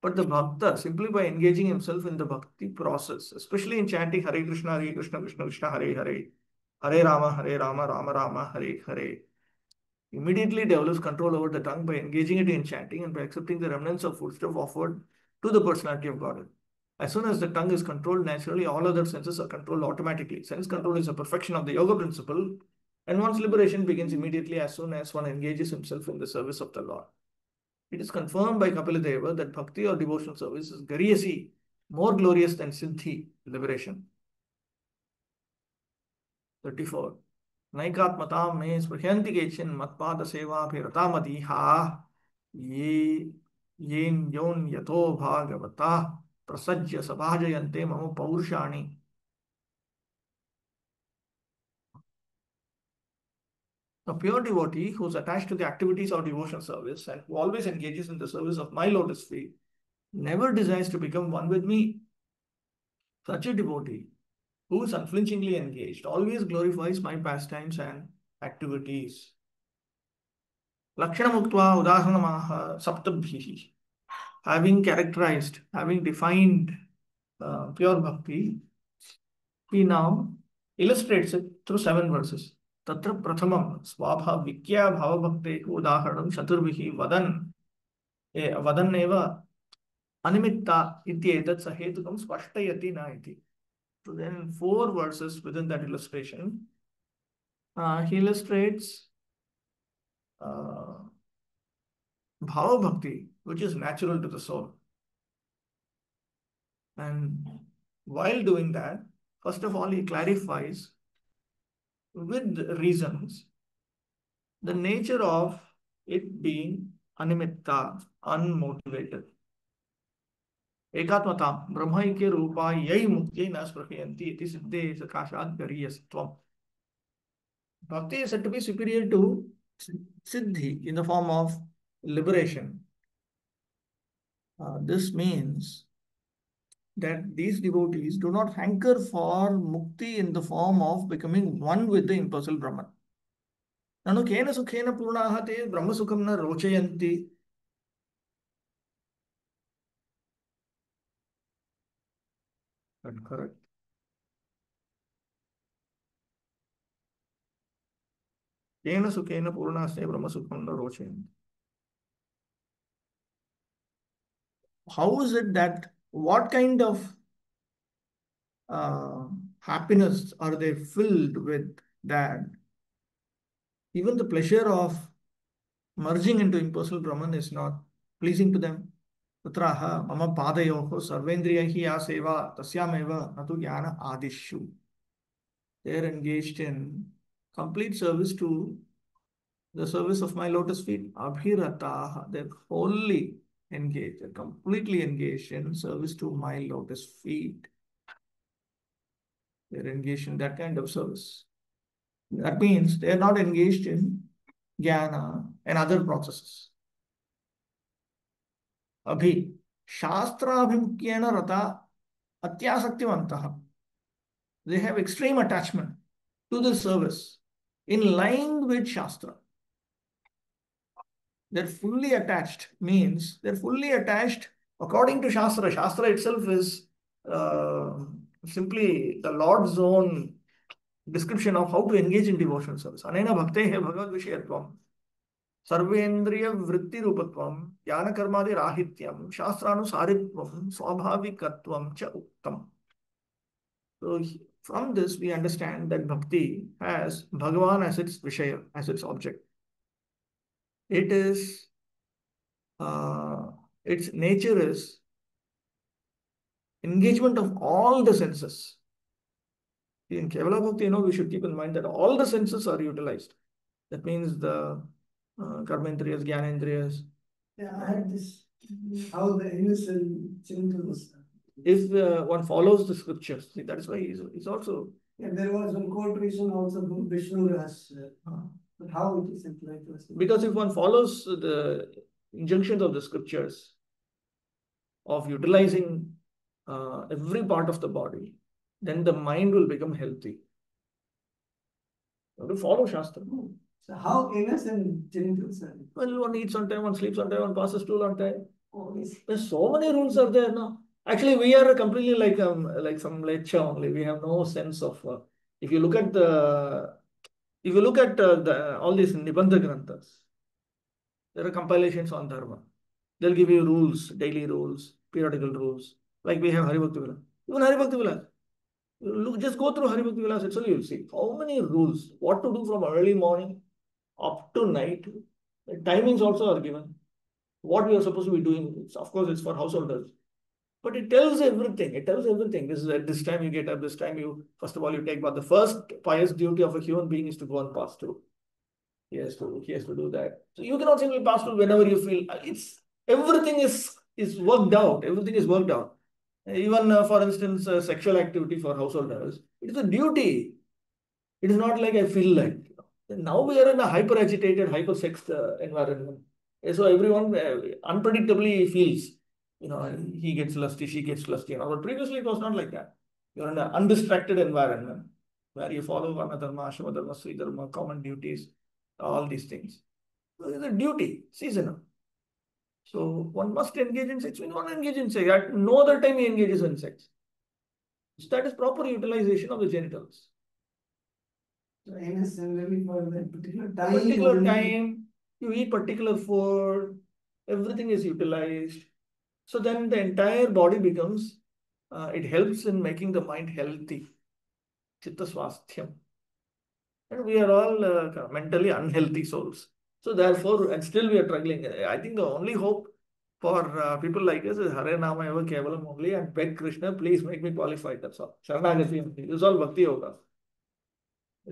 But the bhakta, simply by engaging himself in the bhakti process, especially in chanting Hare Krishna, Krishna Krishna, Hare Hare, Hare Rama, Rama Rama, Hare Hare, immediately develops control over the tongue by engaging it in chanting and by accepting the remnants of foodstuff offered to the personality of Godhead. As soon as the tongue is controlled, naturally all other senses are controlled automatically. Sense control is a perfection of the yoga principle, and one's liberation begins immediately as soon as one engages himself in the service of the Lord. It is confirmed by Kapiladeva that bhakti or devotional service is gariyasi, more glorious than siddhi, liberation. 34. नैकात्मतां मे स्पृहन्ति केचिन् मत्पादसेवाभिरतामदीहाः ये येन योन यतो भागवताः प्रसज्य सभाजयन्ते मम पौरुषाणि. A pure devotee who is attached to the activities of devotional service and who always engages in the service of my lotus feet never desires to become one with me. Such a devotee who is unflinchingly engaged always glorifies my pastimes and activities. Lakshanamuktva udaharanamaha saptabhihi. Having characterized, having defined pure bhakti, he now illustrates it through 7 verses. Tatra prathamam swabhavikya bhavabhakte udaharanam chaturvihi vadan eva animitta ityetat sahetukam spashtayati na iti. So then in 4 verses within that illustration, he illustrates bhava bhakti, which is natural to the soul. And while doing that, first of all, he clarifies with reasons the nature of it being animitta, unmotivated. Ekatmatam, brahmaikya rupa yai mukti na sprahyanti iti siddhe sakashat gariyastvam. Bhakti is said to be superior to siddhi in the form of liberation. This means that these devotees do not hanker for mukti in the form of becoming one with the impersonal Brahman. Nanu kena sukhena purnaha te brahma sukham na rochayanti. That's correct. Kena sukhena purnaha te brahma sukham na rochayanti. How is it that, what kind of happiness are they filled with that even the pleasure of merging into impersonal Brahman is not pleasing to them? Tatraha mama padayoho sarvendriyahi aseva tasyameva natu jnana adishu. They are engaged in complete service to the service of my lotus feet. Abhirataha, they're wholly engaged, they're completely engaged in service to my lotus feet. They're engaged in that kind of service. That means they are not engaged in jnana and other processes. Abhi, shastrabhimukyena rata atyasaktivantaha. They have extreme attachment to the service in line with Shastra. They're fully attached, means they're fully attached according to Shastra. Shastra itself is simply the Lord's own description of how to engage in devotional service. Anena bhaktehe bhagavad vishayatvam sarvendriya vritti rupatvam jnana karmadi rahityam shastranusaritvam swabhavikatvam cha uktam. So from this we understand that bhakti has Bhagavan as its vishaya, as its object. It is its nature is engagement of all the senses. In Kevala Bhakti, we should keep in mind that all the senses are utilized. That means the karmendriyas, jnanendriyas. Yeah, I had this, how the innocent children was. If one follows the scriptures, see, that is why he's also. Yeah, there was one quotation also from Vishnu Ras. But how it is applied to us? Because if one follows the injunctions of the scriptures of utilizing every part of the body, then the mind will become healthy. You have to follow Shastra. So how innocent genitals are? Well, one eats on time, one sleeps on time, one passes stool on time. Oh, yes. There's so many rules are there now. Actually, we are completely like some lecture only. We have no sense of. If you look at all these Nibandha Granthas, there are compilations on dharma. They'll give you rules, daily rules, periodical rules. Like we have Haribhakti Vilas. Even Haribhakti Vilas. Look, just go through Haribhakti Vilas itself, you'll see how many rules, what to do from early morning up to night. The timings also are given. What we are supposed to be doing. Of course, it's for householders. But it tells everything. It tells everything. This is at this time you get up, this time you, first of all, you take bath. The first pious duty of a human being is to go and pass through. He has to do that. So you cannot simply pass through whenever you feel. It's everything is worked out. Everything is worked out. Even for instance, sexual activity for householders, it is a duty. It is not like I feel like. Now we are in a hyper agitated, hyper sexed environment. So everyone unpredictably feels, he gets lusty, she gets lusty. But previously it was not like that. You're in an undistracted environment where you follow Varnadharma, Ashramadharma, Sridharma, common duties, all these things. So it's a duty, seasonal. So one must engage in sex when one engages in sex. At no other time he engages in sex. So that is proper utilization of the genitals. So innocent maybe for that particular time. Particular time, you eat particular food, everything is utilized. So then the entire body becomes, it helps in making the mind healthy. Chitta swasthyam. And we are all mentally unhealthy souls. So therefore, and still we are struggling. I think the only hope for people like us is Hare Nama Eva Kevalam only, and beg Krishna, please make me qualified. That's all. Sharanagati only. This is all Bhakti Yoga.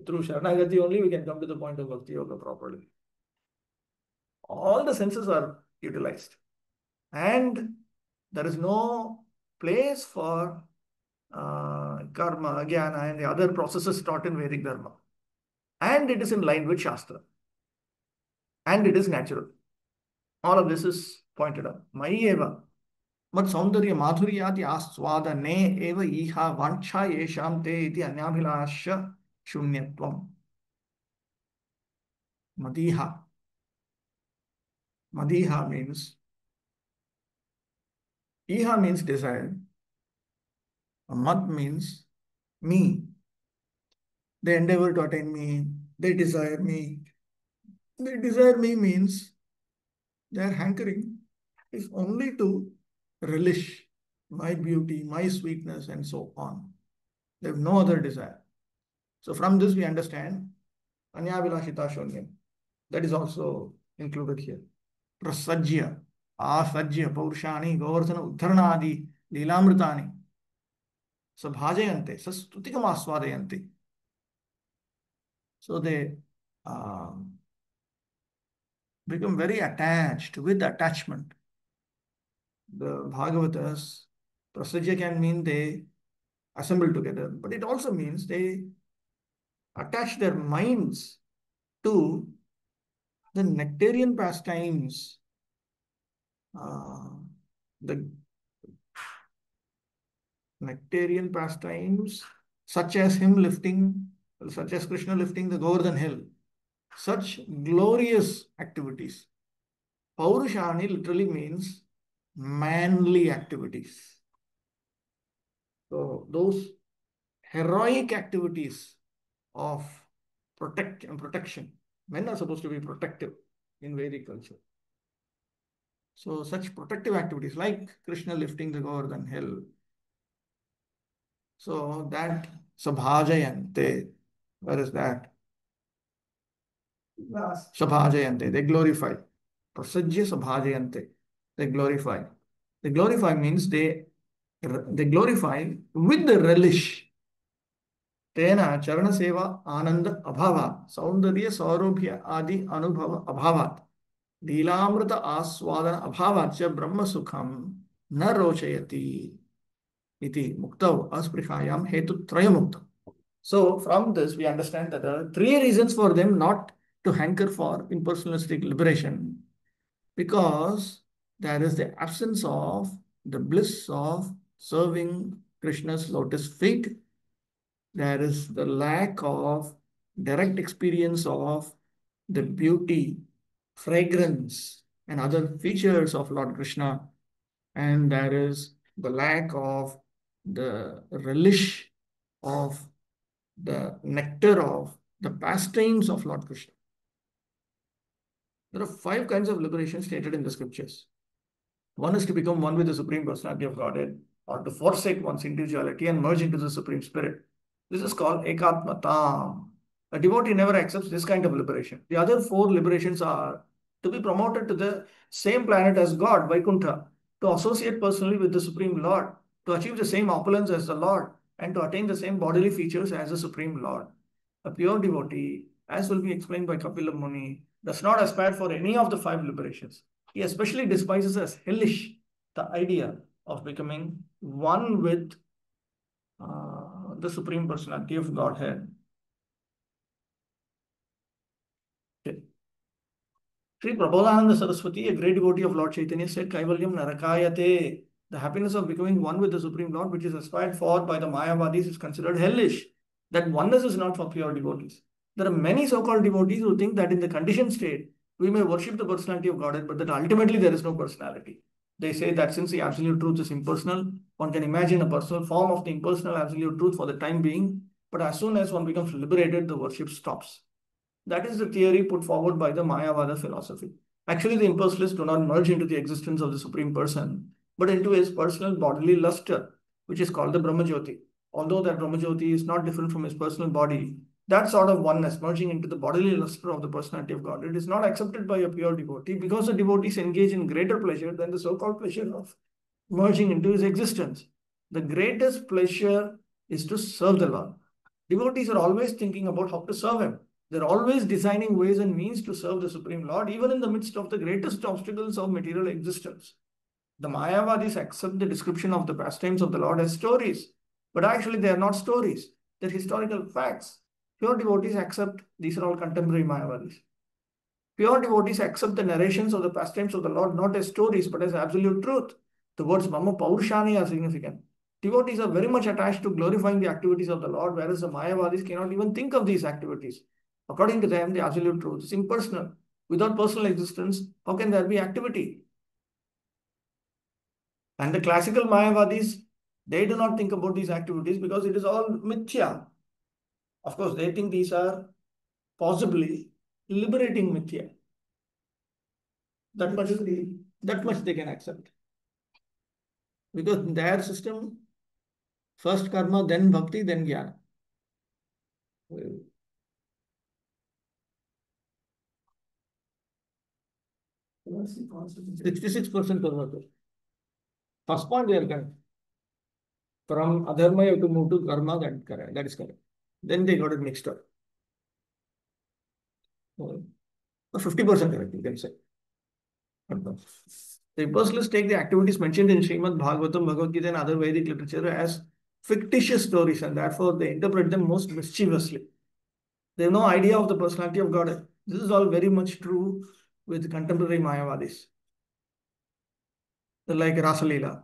Through Sharanagati only we can come to the point of Bhakti Yoga properly. All the senses are utilized. And there is no place for karma, jnana, and the other processes taught in Vedic Dharma. And it is in line with Shastra. And it is natural. All of this is pointed out. Mayi eva. Mat saundarya madhuryati aswada ne eva iha vancha yesham te iti anyabhilasha shunyatvam. Madiha. Madiha means, iha means desire. Mad means me. They endeavor to attain me. They desire me. They desire me means their hankering is only to relish my beauty, my sweetness, and so on. They have no other desire. So from this we understand Anyavilashita Shonyam. That is also included here. Prasajya, Asajya, Paurshani, Govardhana, Uddharanadi, Leelamritani. Sabhajayante, Sastutikam Aswadayante. So they become very attached with attachment. The Bhagavatas, Prasajya can mean they assemble together, but it also means they attach their minds to the nectarian pastimes, the nectarian pastimes, such as Krishna lifting the Govardhan hill, such glorious activities. Paurushani literally means manly activities. So those heroic activities of protection. Men are supposed to be protective in Vedic culture. So such protective activities like Krishna lifting the Govardhan hill. So that Sabhajayante, where is that? Sabhajayante, they glorify. Prasajya Sabhajayante, they glorify. They glorify means they glorify with the relish. Tena charana seva ananda abhava saundarya saurabhya adi anubhava abhavat leelamrita aswadana abhavat cha brahma sukham na rochayati iti muktav asprihayam hetu trayamuktam. So from this we understand that there are three reasons for them not to hanker for impersonalistic liberation. because there is the absence of the bliss of serving Krishna's lotus feet. There is the lack of direct experience of the beauty, fragrance, and other features of Lord Krishna. And there is the lack of the relish of the nectar of the pastimes of Lord Krishna. There are 5 kinds of liberation stated in the scriptures. One is to become one with the Supreme Personality of Godhead, or to forsake one's individuality and merge into the Supreme Spirit. This is called ekatmatam. A devotee never accepts this kind of liberation. The other 4 liberations are to be promoted to the same planet as God, Vaikuntha, to associate personally with the Supreme Lord, to achieve the same opulence as the Lord, and to attain the same bodily features as the Supreme Lord. A pure devotee, as will be explained by Kapila Muni, does not aspire for any of the 5 liberations. He especially despises as hellish the idea of becoming one with the Supreme Personality of Godhead. Okay. Sri Prabodhananda Saraswati, a great devotee of Lord Chaitanya, said, Kaivalyam narakayate. The happiness of becoming one with the Supreme Lord, which is aspired for by the Mayavadis, is considered hellish. That oneness is not for pure devotees. There are many so-called devotees who think that in the conditioned state, we may worship the personality of Godhead, but that ultimately there is no personality. They say that since the absolute truth is impersonal, one can imagine a personal form of the impersonal absolute truth for the time being, but as soon as one becomes liberated, the worship stops. That is the theory put forward by the Mayavada philosophy. Actually, the impersonalists do not merge into the existence of the Supreme Person, but into his personal bodily luster, which is called the Brahmajyoti. Although that Brahmajyoti is not different from his personal body, that sort of oneness, merging into the bodily luster of the personality of God, it is not accepted by a pure devotee because the devotees engage in greater pleasure than the so-called pleasure of merging into his existence. The greatest pleasure is to serve the Lord. Devotees are always thinking about how to serve him. They're always designing ways and means to serve the Supreme Lord, even in the midst of the greatest obstacles of material existence. The Mayavadis accept the description of the pastimes of the Lord as stories, but actually they are not stories. They're historical facts. Pure devotees accept, these are all contemporary Mayavadis. Pure devotees accept the narrations of the pastimes of the Lord not as stories, but as absolute truth. The words Mama Paurushani are significant. Devotees are very much attached to glorifying the activities of the Lord, whereas the Mayavadis cannot even think of these activities. According to them, the absolute truth is impersonal. Without personal existence, how can there be activity? And the classical Mayavadis, they do not think about these activities because it is all mithya. Of course, they think these are possibly liberating mithya. That much they can accept. Because in their system, first karma, then bhakti, then jnana. 66% karma. First point they are correct. From adharma you have to move to karma, that is correct. Then they got it mixed up. 50% correct, you can say. The impersonalists take the activities mentioned in Srimad Bhagavatam, Bhagavad Gita, and other Vedic literature as fictitious stories, and therefore they interpret them most mischievously. They have no idea of the personality of God. This is all very much true with contemporary Mayavadis. They're like Rasa Leela.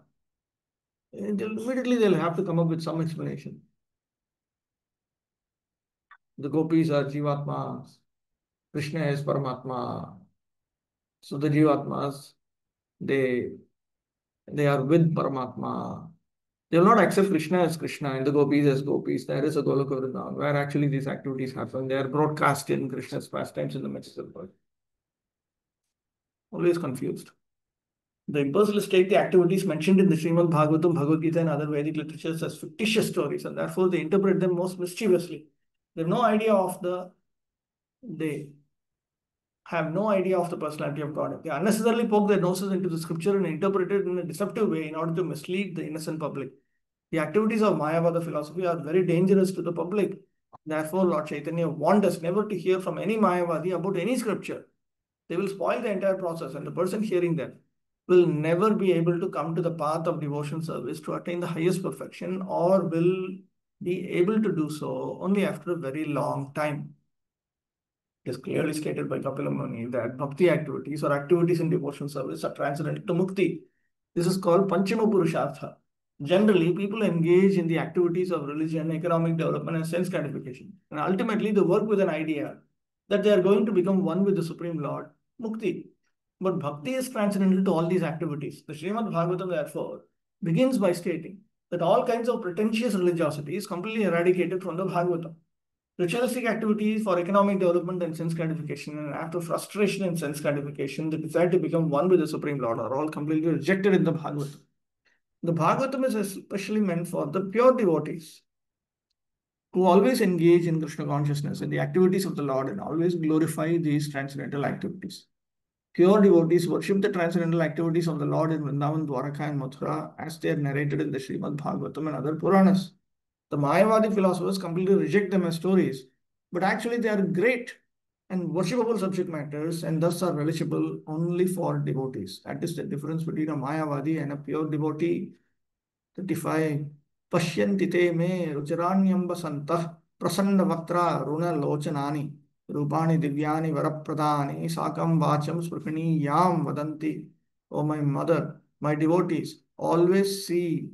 Immediately they'll have to come up with some explanation. The gopis are Jivatmas. Krishna is Paramatma. So the Jivatmas, they are with Paramatma. They will not accept Krishna as Krishna and the gopis as gopis. There is a Goloka Vrindavan where actually these activities happen. They are broadcast in Krishna's pastimes in the midst of the world. Always confused. The impersonalists take the activities mentioned in the Srimad Bhagavatam, Bhagavad Gita, and other Vedic literatures as fictitious stories, and therefore they interpret them most mischievously. They have no idea of the personality of God. They unnecessarily poke their noses into the scripture and interpret it in a deceptive way in order to mislead the innocent public. The activities of Mayavada philosophy are very dangerous to the public. Therefore, Lord Chaitanya warned us never to hear from any Mayavadi about any scripture. They will spoil the entire process, and the person hearing them will never be able to come to the path of devotion service to attain the highest perfection, or will be able to do so only after a very long time. It is clearly stated by Kapila Muni that bhakti activities or activities in devotional service are transcendental to mukti. This is called Panchama Purushartha. Generally, people engage in the activities of religion, economic development, and sense gratification. And ultimately, they work with an idea that they are going to become one with the Supreme Lord, mukti. But bhakti is transcendental to all these activities. The Srimad Bhagavatam, therefore, begins by stating that all kinds of pretentious religiosity is completely eradicated from the Bhagavatam. Ritualistic activities for economic development and sense gratification, and after frustration and sense gratification, the desire to become one with the Supreme Lord are all completely rejected in the Bhagavatam. The Bhagavatam is especially meant for the pure devotees who always engage in Krishna consciousness and the activities of the Lord and always glorify these transcendental activities. Pure devotees worship the transcendental activities of the Lord in Vrindavan, Dwaraka, and Mathura as they are narrated in the Srimad Bhagavatam and other Puranas. The Mayavadi philosophers completely reject them as stories, but actually they are great and worshipable subject matters and thus are relishable only for devotees. That is the difference between a Mayavadi and a pure devotee. 35. Pashyanti te me ruchiranyamba santah prasanna vaktra runa lochanani rupani divyani varapradani sakam vacham sprupini yam vadanti. O my mother, my devotees always see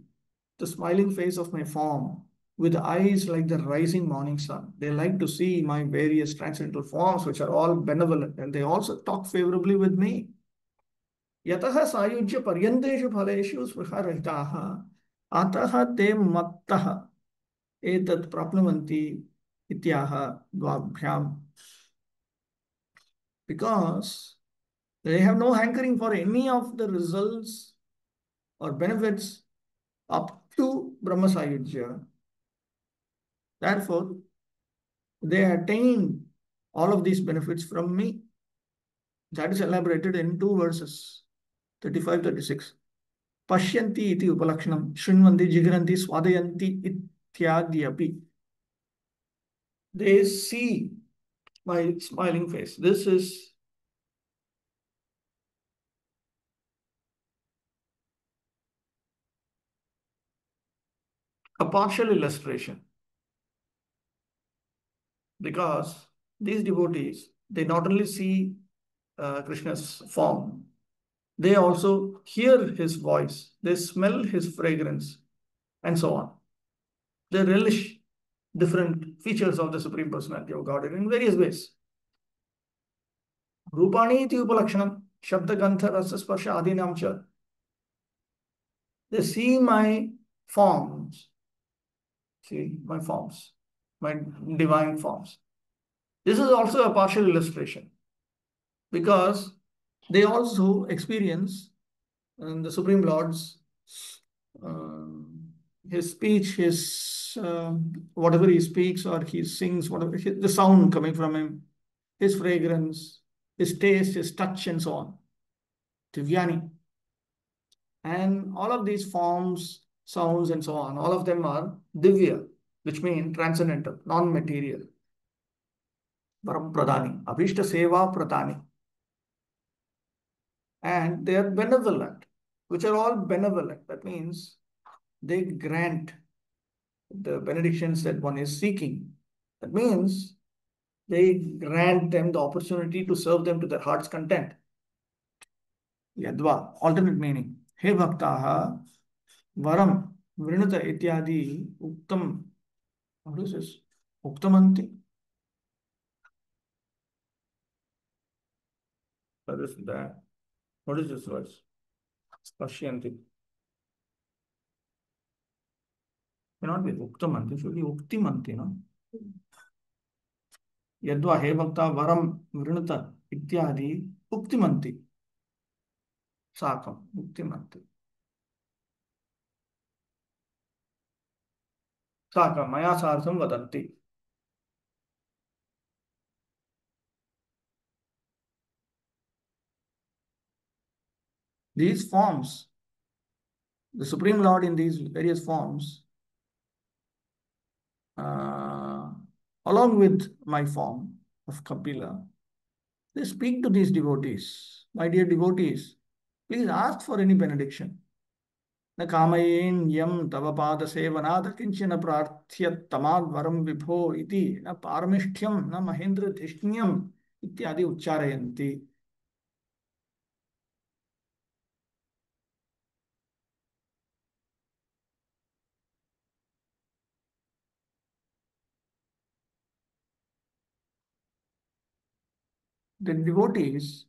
the smiling face of my form with eyes like the rising morning sun. They like to see my various transcendental forms, which are all benevolent, and they also talk favorably with me. Yataha sayujya paryanteshu phaleshu spriharahitaha ataha te mattaha etat prapnuvanti ityaha dvabhyam. Because they have no hankering for any of the results or benefits up to Brahma Sayujya. Therefore, they attain all of these benefits from me. That is elaborated in two verses, 35, 36. Pashyanti iti upalakshanam, shrinvanti, jigranti, swadayanti ityadyapi. They see my smiling face. This is a partial illustration because these devotees, they not only see Krishna's form, they also hear his voice, they smell his fragrance, and so on. They relish different features of the Supreme Personality of Godhead in various ways. Rupani iti upalakshanam, shabda gantha rasa sparsha adinam cha. They see my forms, my divine forms. This is also a partial illustration because they also experience the Supreme Lord's his speech, his whatever he speaks or he sings, whatever the sound coming from him, his fragrance, his taste, his touch, and so on. Divyani. And all of these forms, sounds, and so on, all of them are divya, which mean transcendental, non-material. Param pradani, abhishta seva pradani. And they are benevolent, which are all benevolent. That means they grant the benedictions that one is seeking. That means they grant them the opportunity to serve them to their heart's content. Yadva, alternate meaning. He bhaktaha varam vrinata ityadi uktam. What is this? Uktamanti. What is that? What is this verse? Pashyanti. Cannot be uktamanti, it should be uktimanti, no? Yadva he bhakta varam vrinata ityadi uktimanti. Sakam, uktimanti. Sakam, maya sarsam vadanti. These forms, the Supreme Lord in these various forms, along with my form of Kapila, they speak to these devotees. My dear devotees, please ask for any benediction. Na kamayen yam tava pada sevanada kinchana prarthyat tamad varam vibho iti na paramishtyam na mahendra dhishniyam इत्यादि उच्चारयन्ति. The devotees,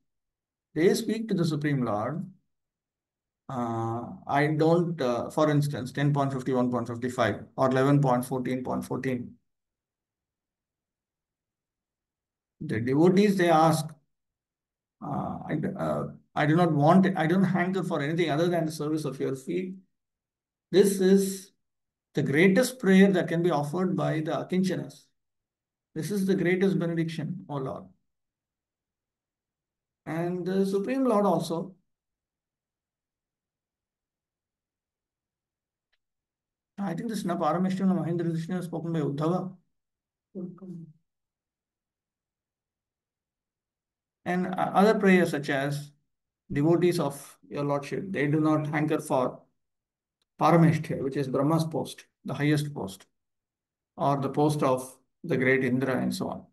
they speak to the Supreme Lord. I don't, for instance, 10.51.55 or 11.14.14. The devotees, they ask, I do not want, I don't hanker for anything other than the service of your feet. This is the greatest prayer that can be offered by the Akinchanas. This is the greatest benediction, O Lord. And the Supreme Lord also, I think this Parameshwara Mahendra Krishna spoken by Uddhava. And other prayers such as devotees of your Lordship, they do not hanker for Parameshwara, which is Brahma's post, the highest post, or the post of the great Indra and so on.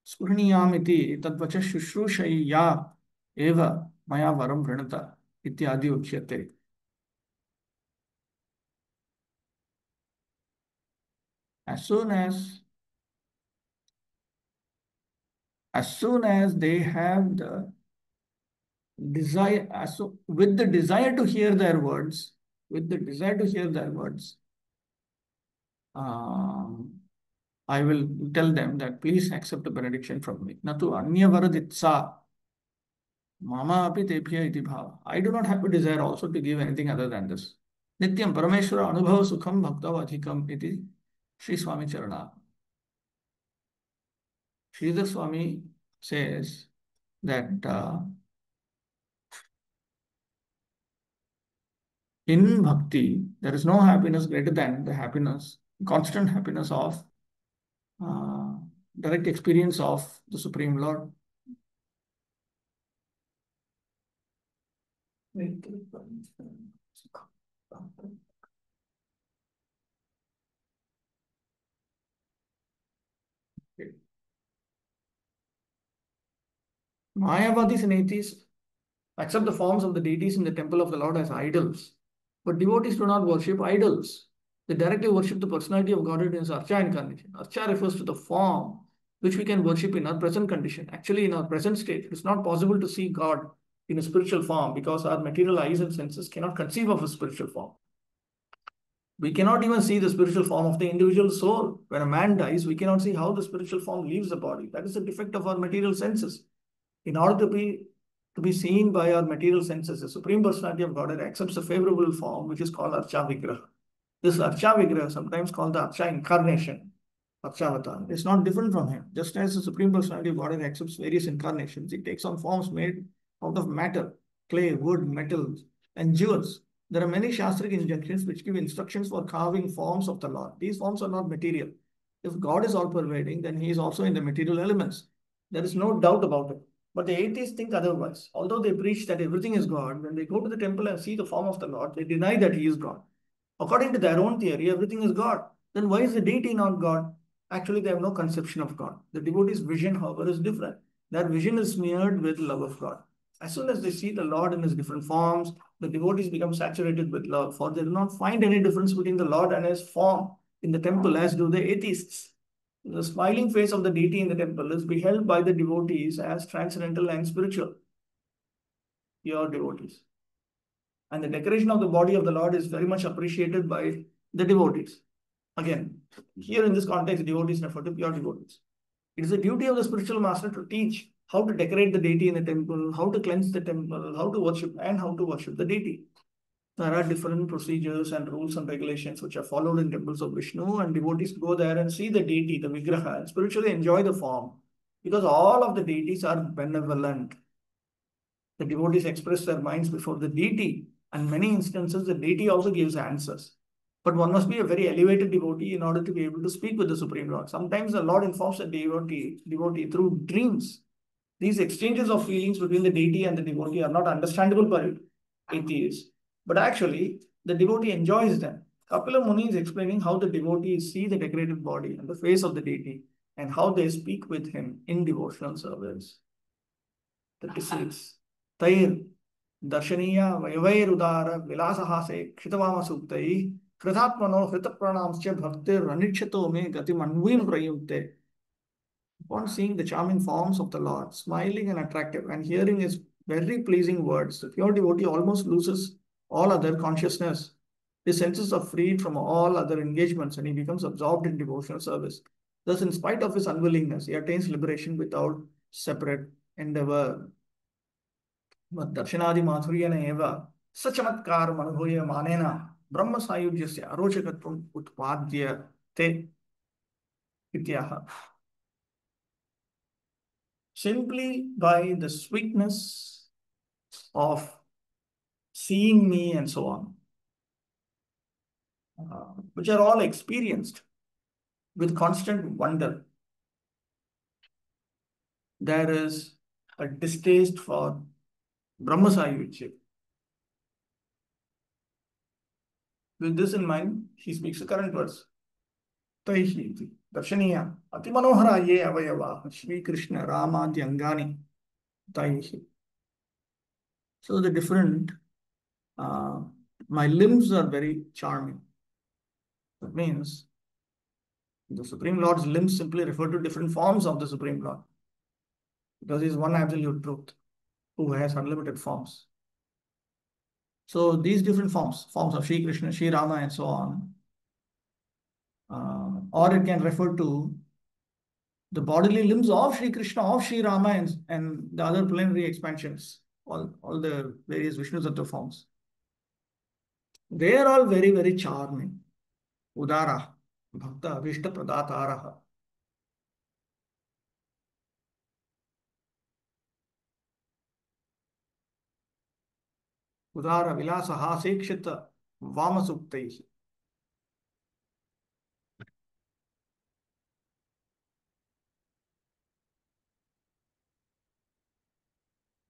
Spurniyamiti tadvacha shushrushaiyya eva maya varam vrinata ityadi uchyate. As soon as they have the desire, with the desire to hear their words, I will tell them that please accept a benediction from me. Natu anyavaraditsa mama api tebhya iti bhava. I do not have a desire also to give anything other than this. Nityam Parameshwara Anubhava Sukham Bhaktavadhikam iti Sri Swami Charana. Sridhar Swami says that in bhakti, there is no happiness greater than the happiness, constant happiness of direct experience of the Supreme Lord. Mayavadis and atheists accept the forms of the deities in the temple of the Lord as idols. But devotees do not worship idols. They directly worship the personality of Godhead in his Archa incarnation. Archa refers to the form which we can worship in our present condition. Actually, in our present state, it is not possible to see God in a spiritual form because our material eyes and senses cannot conceive of a spiritual form. We cannot even see the spiritual form of the individual soul. When a man dies, we cannot see how the spiritual form leaves the body. That is the defect of our material senses. In order to be seen by our material senses, the Supreme Personality of Godhead accepts a favorable form which is called Archa Vigraha. This Archa Vigraha, sometimes called the Archa Incarnation, Archavata, is not different from him. Just as the Supreme Personality of Godhead accepts various incarnations, it takes on forms made out of matter, clay, wood, metals, and jewels. There are many Shastric injunctions which give instructions for carving forms of the Lord. These forms are not material. If God is all-pervading, then he is also in the material elements. There is no doubt about it. But the atheists think otherwise. Although they preach that everything is God, when they go to the temple and see the form of the Lord, they deny that he is God. According to their own theory, everything is God. Then why is the deity not God? Actually, they have no conception of God. The devotee's vision, however, is different. Their vision is smeared with love of God. As soon as they see the Lord in his different forms, the devotees become saturated with love, for they do not find any difference between the Lord and his form in the temple, as do the atheists. The smiling face of the deity in the temple is beheld by the devotees as transcendental and spiritual, pure devotees. And the decoration of the body of the Lord is very much appreciated by the devotees. Again, here in this context, devotees refer to pure devotees. It is the duty of the spiritual master to teach how to decorate the deity in the temple, how to cleanse the temple, how to worship, and how to worship the deity. There are different procedures and rules and regulations which are followed in temples of Vishnu, and devotees go there and see the deity, the Vigraha, and spiritually enjoy the form because all of the deities are benevolent. The devotees express their minds before the deity, and many instances the deity also gives answers. But one must be a very elevated devotee in order to be able to speak with the Supreme Lord. Sometimes the Lord informs the devotee through dreams. These exchanges of feelings between the deity and the devotee are not understandable by atheists, but actually the devotee enjoys them. Kapila Muni is explaining how the devotees see the decorated body and the face of the deity. and how they speak with him in devotional service. 36. Tair Darshaniya Vairudara Vilasahase Kshitavama Suktai Kritatmano Hritapranamscha Bhaktir Ranichato Me Gatimanvim Prayukte. Upon seeing the charming forms of the Lord, smiling and attractive, and hearing his very pleasing words, the pure devotee almost loses all other consciousness. His senses are freed from all other engagements and he becomes absorbed in devotional service. Thus, in spite of his unwillingness, he attains liberation without separate endeavor. दर्शनादि माधुर्येण एव सचमत्कारम् अनुभूयमानेन ब्रह्म सायुज्यस्य अरोचकत्वम् उत्पाद्यते इत्याह. Simply by the sweetness of seeing me and so on, which are all experienced with constant wonder, there is a distaste for Brahma Sayujya. With this in mind, he speaks the current verse. Taihi Darshaniya Atimanohara ye avayava Shri Krishna Ramadhi Angani Taihi. So the different, my limbs are very charming. That means the Supreme Lord's limbs simply refer to different forms of the Supreme Lord, because he is one absolute truth who has unlimited forms. So these different forms of Shri Krishna, Shri Rama and so on, or it can refer to the bodily limbs of Shri Krishna, of Shri Rama and the other plenary expansions, all the various Vishnu Tattva forms. They are all very, very charming. Udara, Bhakta, Vishta Pradataraha. Udara Vilasa Hasekshita Vamasuktai.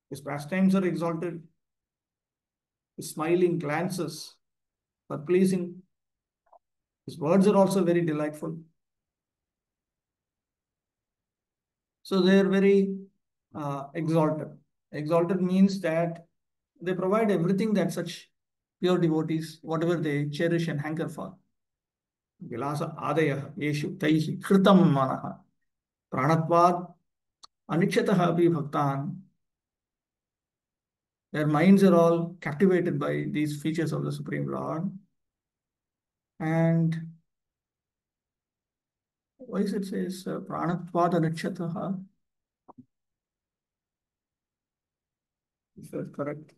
His pastimes are exalted. His smiling glances are pleasing. His words are also very delightful. So they are very exalted. Exalted means that they provide everything that such pure devotees, whatever they cherish and hanker for. Vilasa Adaya Yeshu Taihi Kritam Manaha Pranatvad Anikshataha Api Bhaktan. Their minds are all captivated by these features of the Supreme Lord. And why is it says Pranatvad Anikshataha? Is that correct?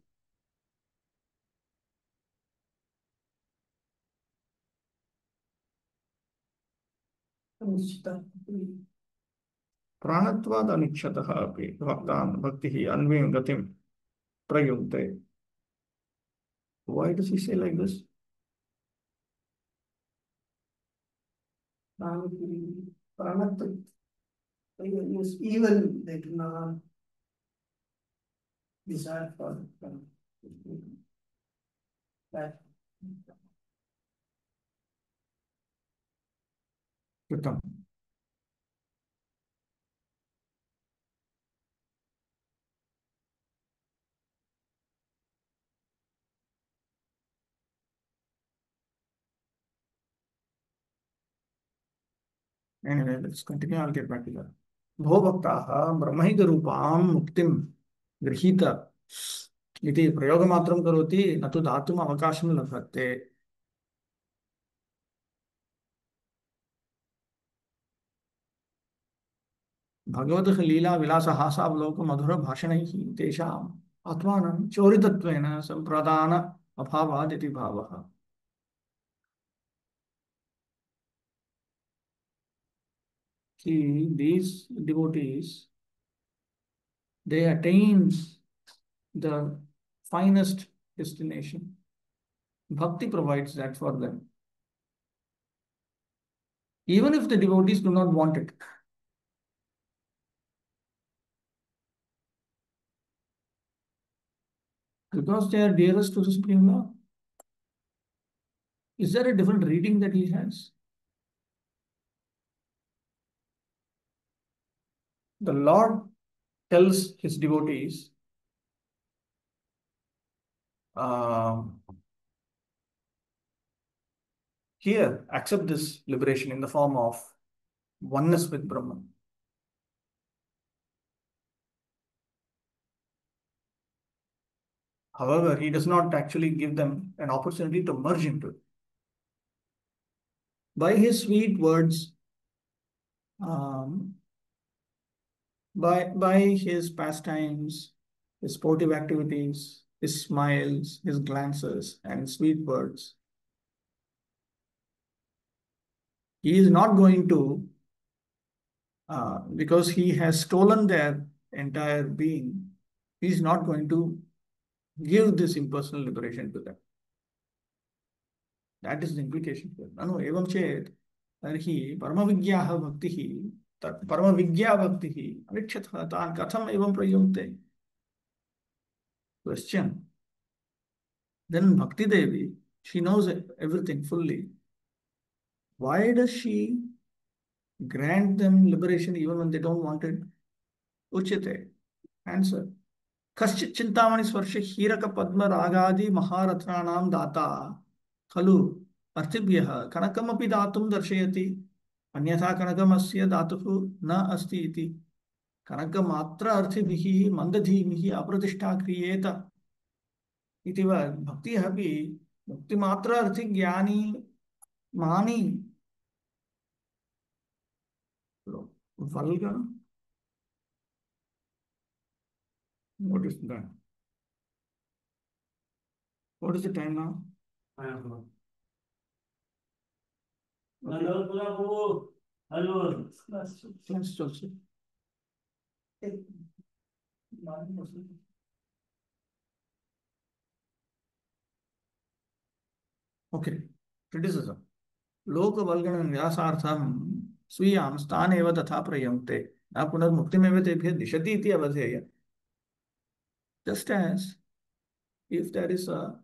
Pranatvad Anikshataha Api Bhaktan Bhaktihi Anvim Gatim Prayunte. Why does he say like this? Pranat, even they do not desire for that. Kritam. Anyway, let's continue. I'll get back to that. Bho Bhaktaha Brahmaiga Rupam Muktim Grihita Iti Prayogamatram Karoti Natu Dhatum Avakasham Labhate. भगवतः लीला विलास हासावलोक मधुर भाषणैः तेषाम् आत्मानं चोरितत्वेन संप्रदान अभावादिति भावः. See, these devotees, they attain the finest destination. Bhakti provides that for them. Even if the devotees do not want it. Because they are dearest to the Supreme Lord. Is there a different reading that he has? the Lord tells his devotees, here, accept this liberation in the form of oneness with Brahman. However, he does not actually give them an opportunity to merge into it. By his sweet words, by his pastimes, his sportive activities, his smiles, his glances, and sweet words, he is not going to, because he has stolen their entire being, he is not going to give this impersonal liberation to them. That is the implication here. Nanu evam chet tarhi paramavigyaha bhaktihi tat paramavigya bhaktihi anichyatha tan katham evam prayukte. Question. Then Bhakti Devi, she knows everything fully. Why does she grant them liberation even when they don't want it? Uchite. Answer. Kaschit chintamani svarshe hiraka padma ragadi maharatranam data खलु अर्थिभ्यः कनकमपि दातुं दर्शयति अन्यथा कनकमस्य धातुः न अस्ति इति कनकमात्र अर्थिभिः मन्दधीमिः अप्रतिष्ठा क्रियेत इति वा भक्तिः अपि मुक्तिमात्र अर्थि ज्ञानी मानी vulgar. What is that? What is the time now? Hello. Okay. Hello, Prabhu. Class also. Okay. Criticism. लोकवल्गणं व्यासार्थं स्वीयां स्थानेव तथा प्रयुङ्क्ते न पुनर्मुक्तिमेव तेभ्यः दिशति इति अवधेय. Just as if there is a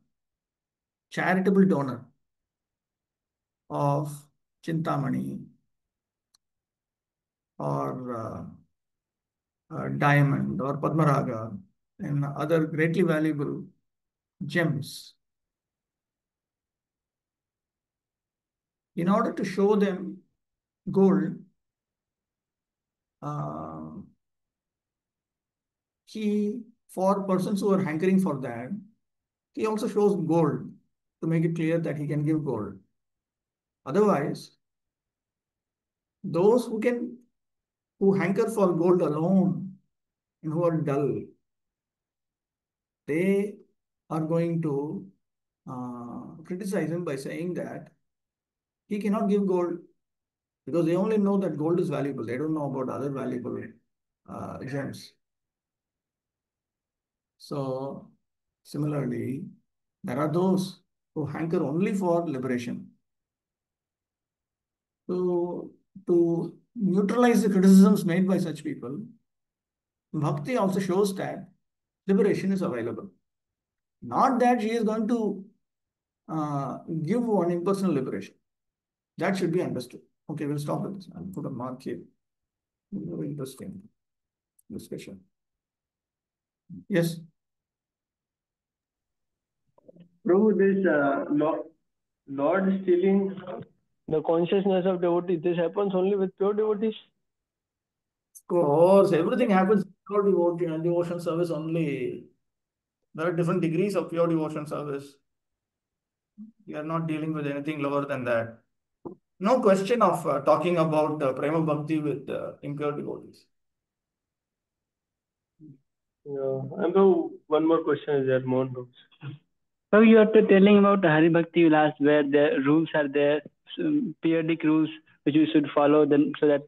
charitable donor of Chintamani or diamond or Padmaraga and other greatly valuable gems, in order to show them gold, for persons who are hankering for that, he also shows gold to make it clear that he can give gold. Otherwise, those who hanker for gold alone and who are dull, they are going to criticize him by saying that he cannot give gold because they only know that gold is valuable. They don't know about other valuable gems. So, similarly, there are those who hanker only for liberation. To neutralize the criticisms made by such people, Bhakti also shows that liberation is available. Not that she is going to give one impersonal liberation. That should be understood. Okay, we'll stop with this. I'll put a mark here. Very interesting discussion. Yes. Prabhu, this Lord stealing the consciousness of devotees, this happens only with pure devotees? Of course, everything happens in pure devotion service only. There are different degrees of pure devotion service. We are not dealing with anything lower than that. No question of talking about Prema Bhakti with impure devotees. Yeah. And so one more question is there, Mohan. So you are telling about Hari Bhakti Vilas where the rules are there, periodic rules which we should follow then so that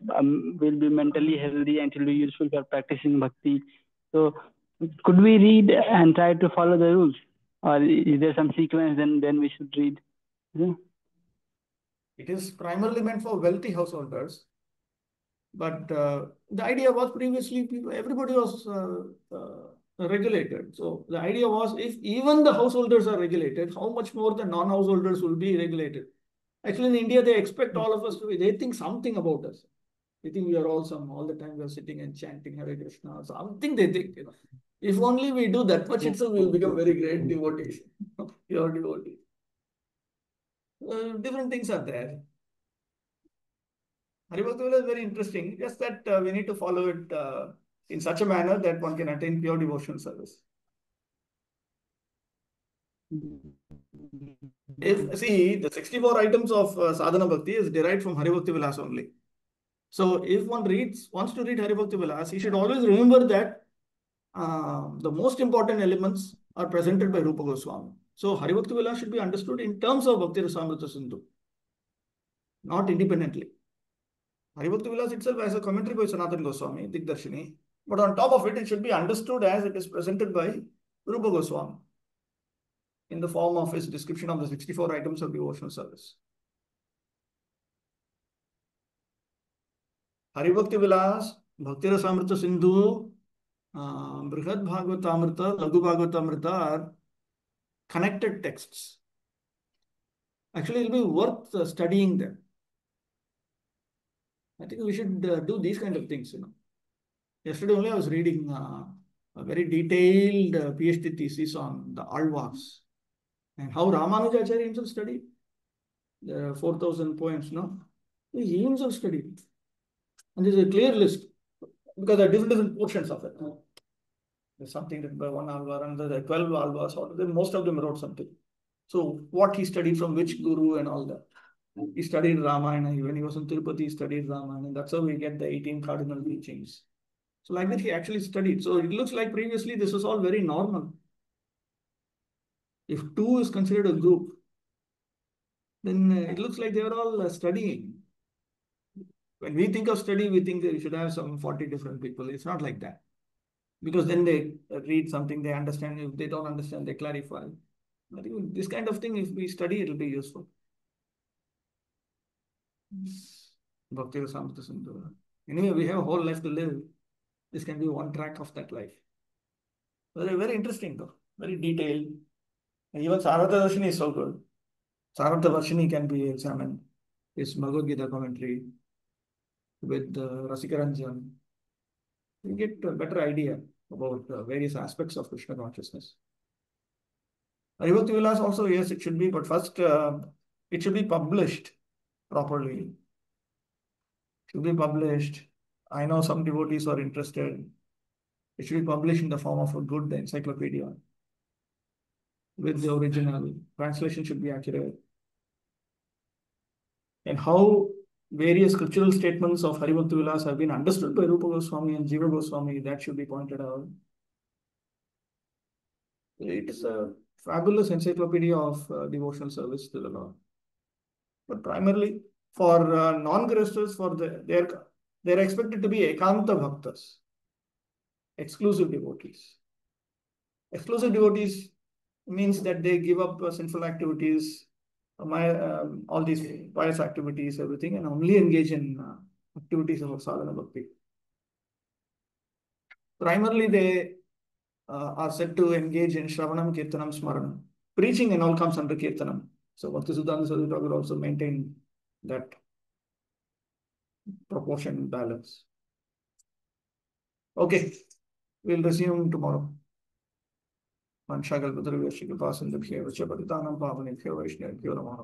we'll be mentally healthy and it will be useful for practicing bhakti. So could we read and try to follow the rules? Or is there some sequence then we should read? Yeah. It is primarily meant for wealthy householders. But the idea was previously everybody was regulated. So the idea was if even the householders are regulated, how much more the non-householders will be regulated. Actually, in India, they expect all of us to be, they think something about us. They think we are all the time we are sitting and chanting Hare Krishna. Something they think, If only we do that much itself, we will become very great devotees, pure devotees. Different things are there. Haribhakti-vaibhava is very interesting. Just that we need to follow it in such a manner that one can attain pure devotional service. See, the 64 items of sadhana bhakti is derived from Haribhakti-vilas only. So if one wants to read Haribhakti-vilas, he should always remember that the most important elements are presented by Rupa Goswami. So Haribhakti-vilas should be understood in terms of Bhakti Rasamrita Sindhu, not independently. Haribhakti-vilas itself has a commentary by Sanatana Goswami, Digdarshini, but on top of it, it should be understood as it is presented by Rupa Goswami in the form of his description of the 64 items of devotional service. Haribhakti-vilas, Bhakti Rasamrita Sindhu, Brihad Bhagavatamrita, Laghu Bhagavatamrita are connected texts. Actually, it will be worth studying them. I think we should do these kind of things, Yesterday only I was reading a very detailed PhD thesis on the Alvas and how Ramanujacharya himself studied. There are 4,000 poems, no? He himself studied. And there's a clear list because there are different portions of it. There's something written by one Alvar and there are 12 Alvas. Most of them wrote something. So what he studied from which guru and all that. He studied Ramayana. When he was in Tirupati, he studied Ramayana. That's how we get the 18 cardinal teachings. So like that, he actually studied. So it looks like previously this was all very normal. If two is considered a group, then it looks like they are all studying. When we think of study, we think that we should have some 40 different people. It's not like that. Because then they read something, they understand. If they don't understand, they clarify. I think this kind of thing, if we study, it will be useful. Bhakti Rasamrita Sindhu. Anyway, we have a whole life to live. This can be one track of that life. Very, very interesting though. Very detailed. And even Sarvata Darshini is so good. Sarvata Darshini can be examined. His Bhagavad Gita commentary with Rasikaranjan. You get a better idea about various aspects of Krishna consciousness. Haribhakti-vilas also, yes, it should be, but first it should be published properly. It should be published. I know some devotees are interested. It should be published in the form of a good encyclopedia with the original. Translation should be accurate. And how various scriptural statements of Haribhakti-vilas have been understood by Rupa Goswami and Jiva Goswami, that should be pointed out. It is a fabulous encyclopedia of devotional service to the Lord. But primarily for non-Grihasthas, they're expected to be Ekanta Bhaktas, exclusive devotees. Exclusive devotees means that they give up sinful activities, all these pious activities, everything, and only engage in activities of sadhana bhakti. Primarily, they are said to engage in Shravanam, Kirtanam, Smaranam. Preaching and all comes under Kirtanam. So Bhaktisiddhanta Saraswati Thakur also maintain that proportion balance. Okay, we'll resume tomorrow. Vanshakalpatarvyaśya kripasindaਭ्यो च पतितानां पावनेभ्यो वैष्णवेभ्यो नमः।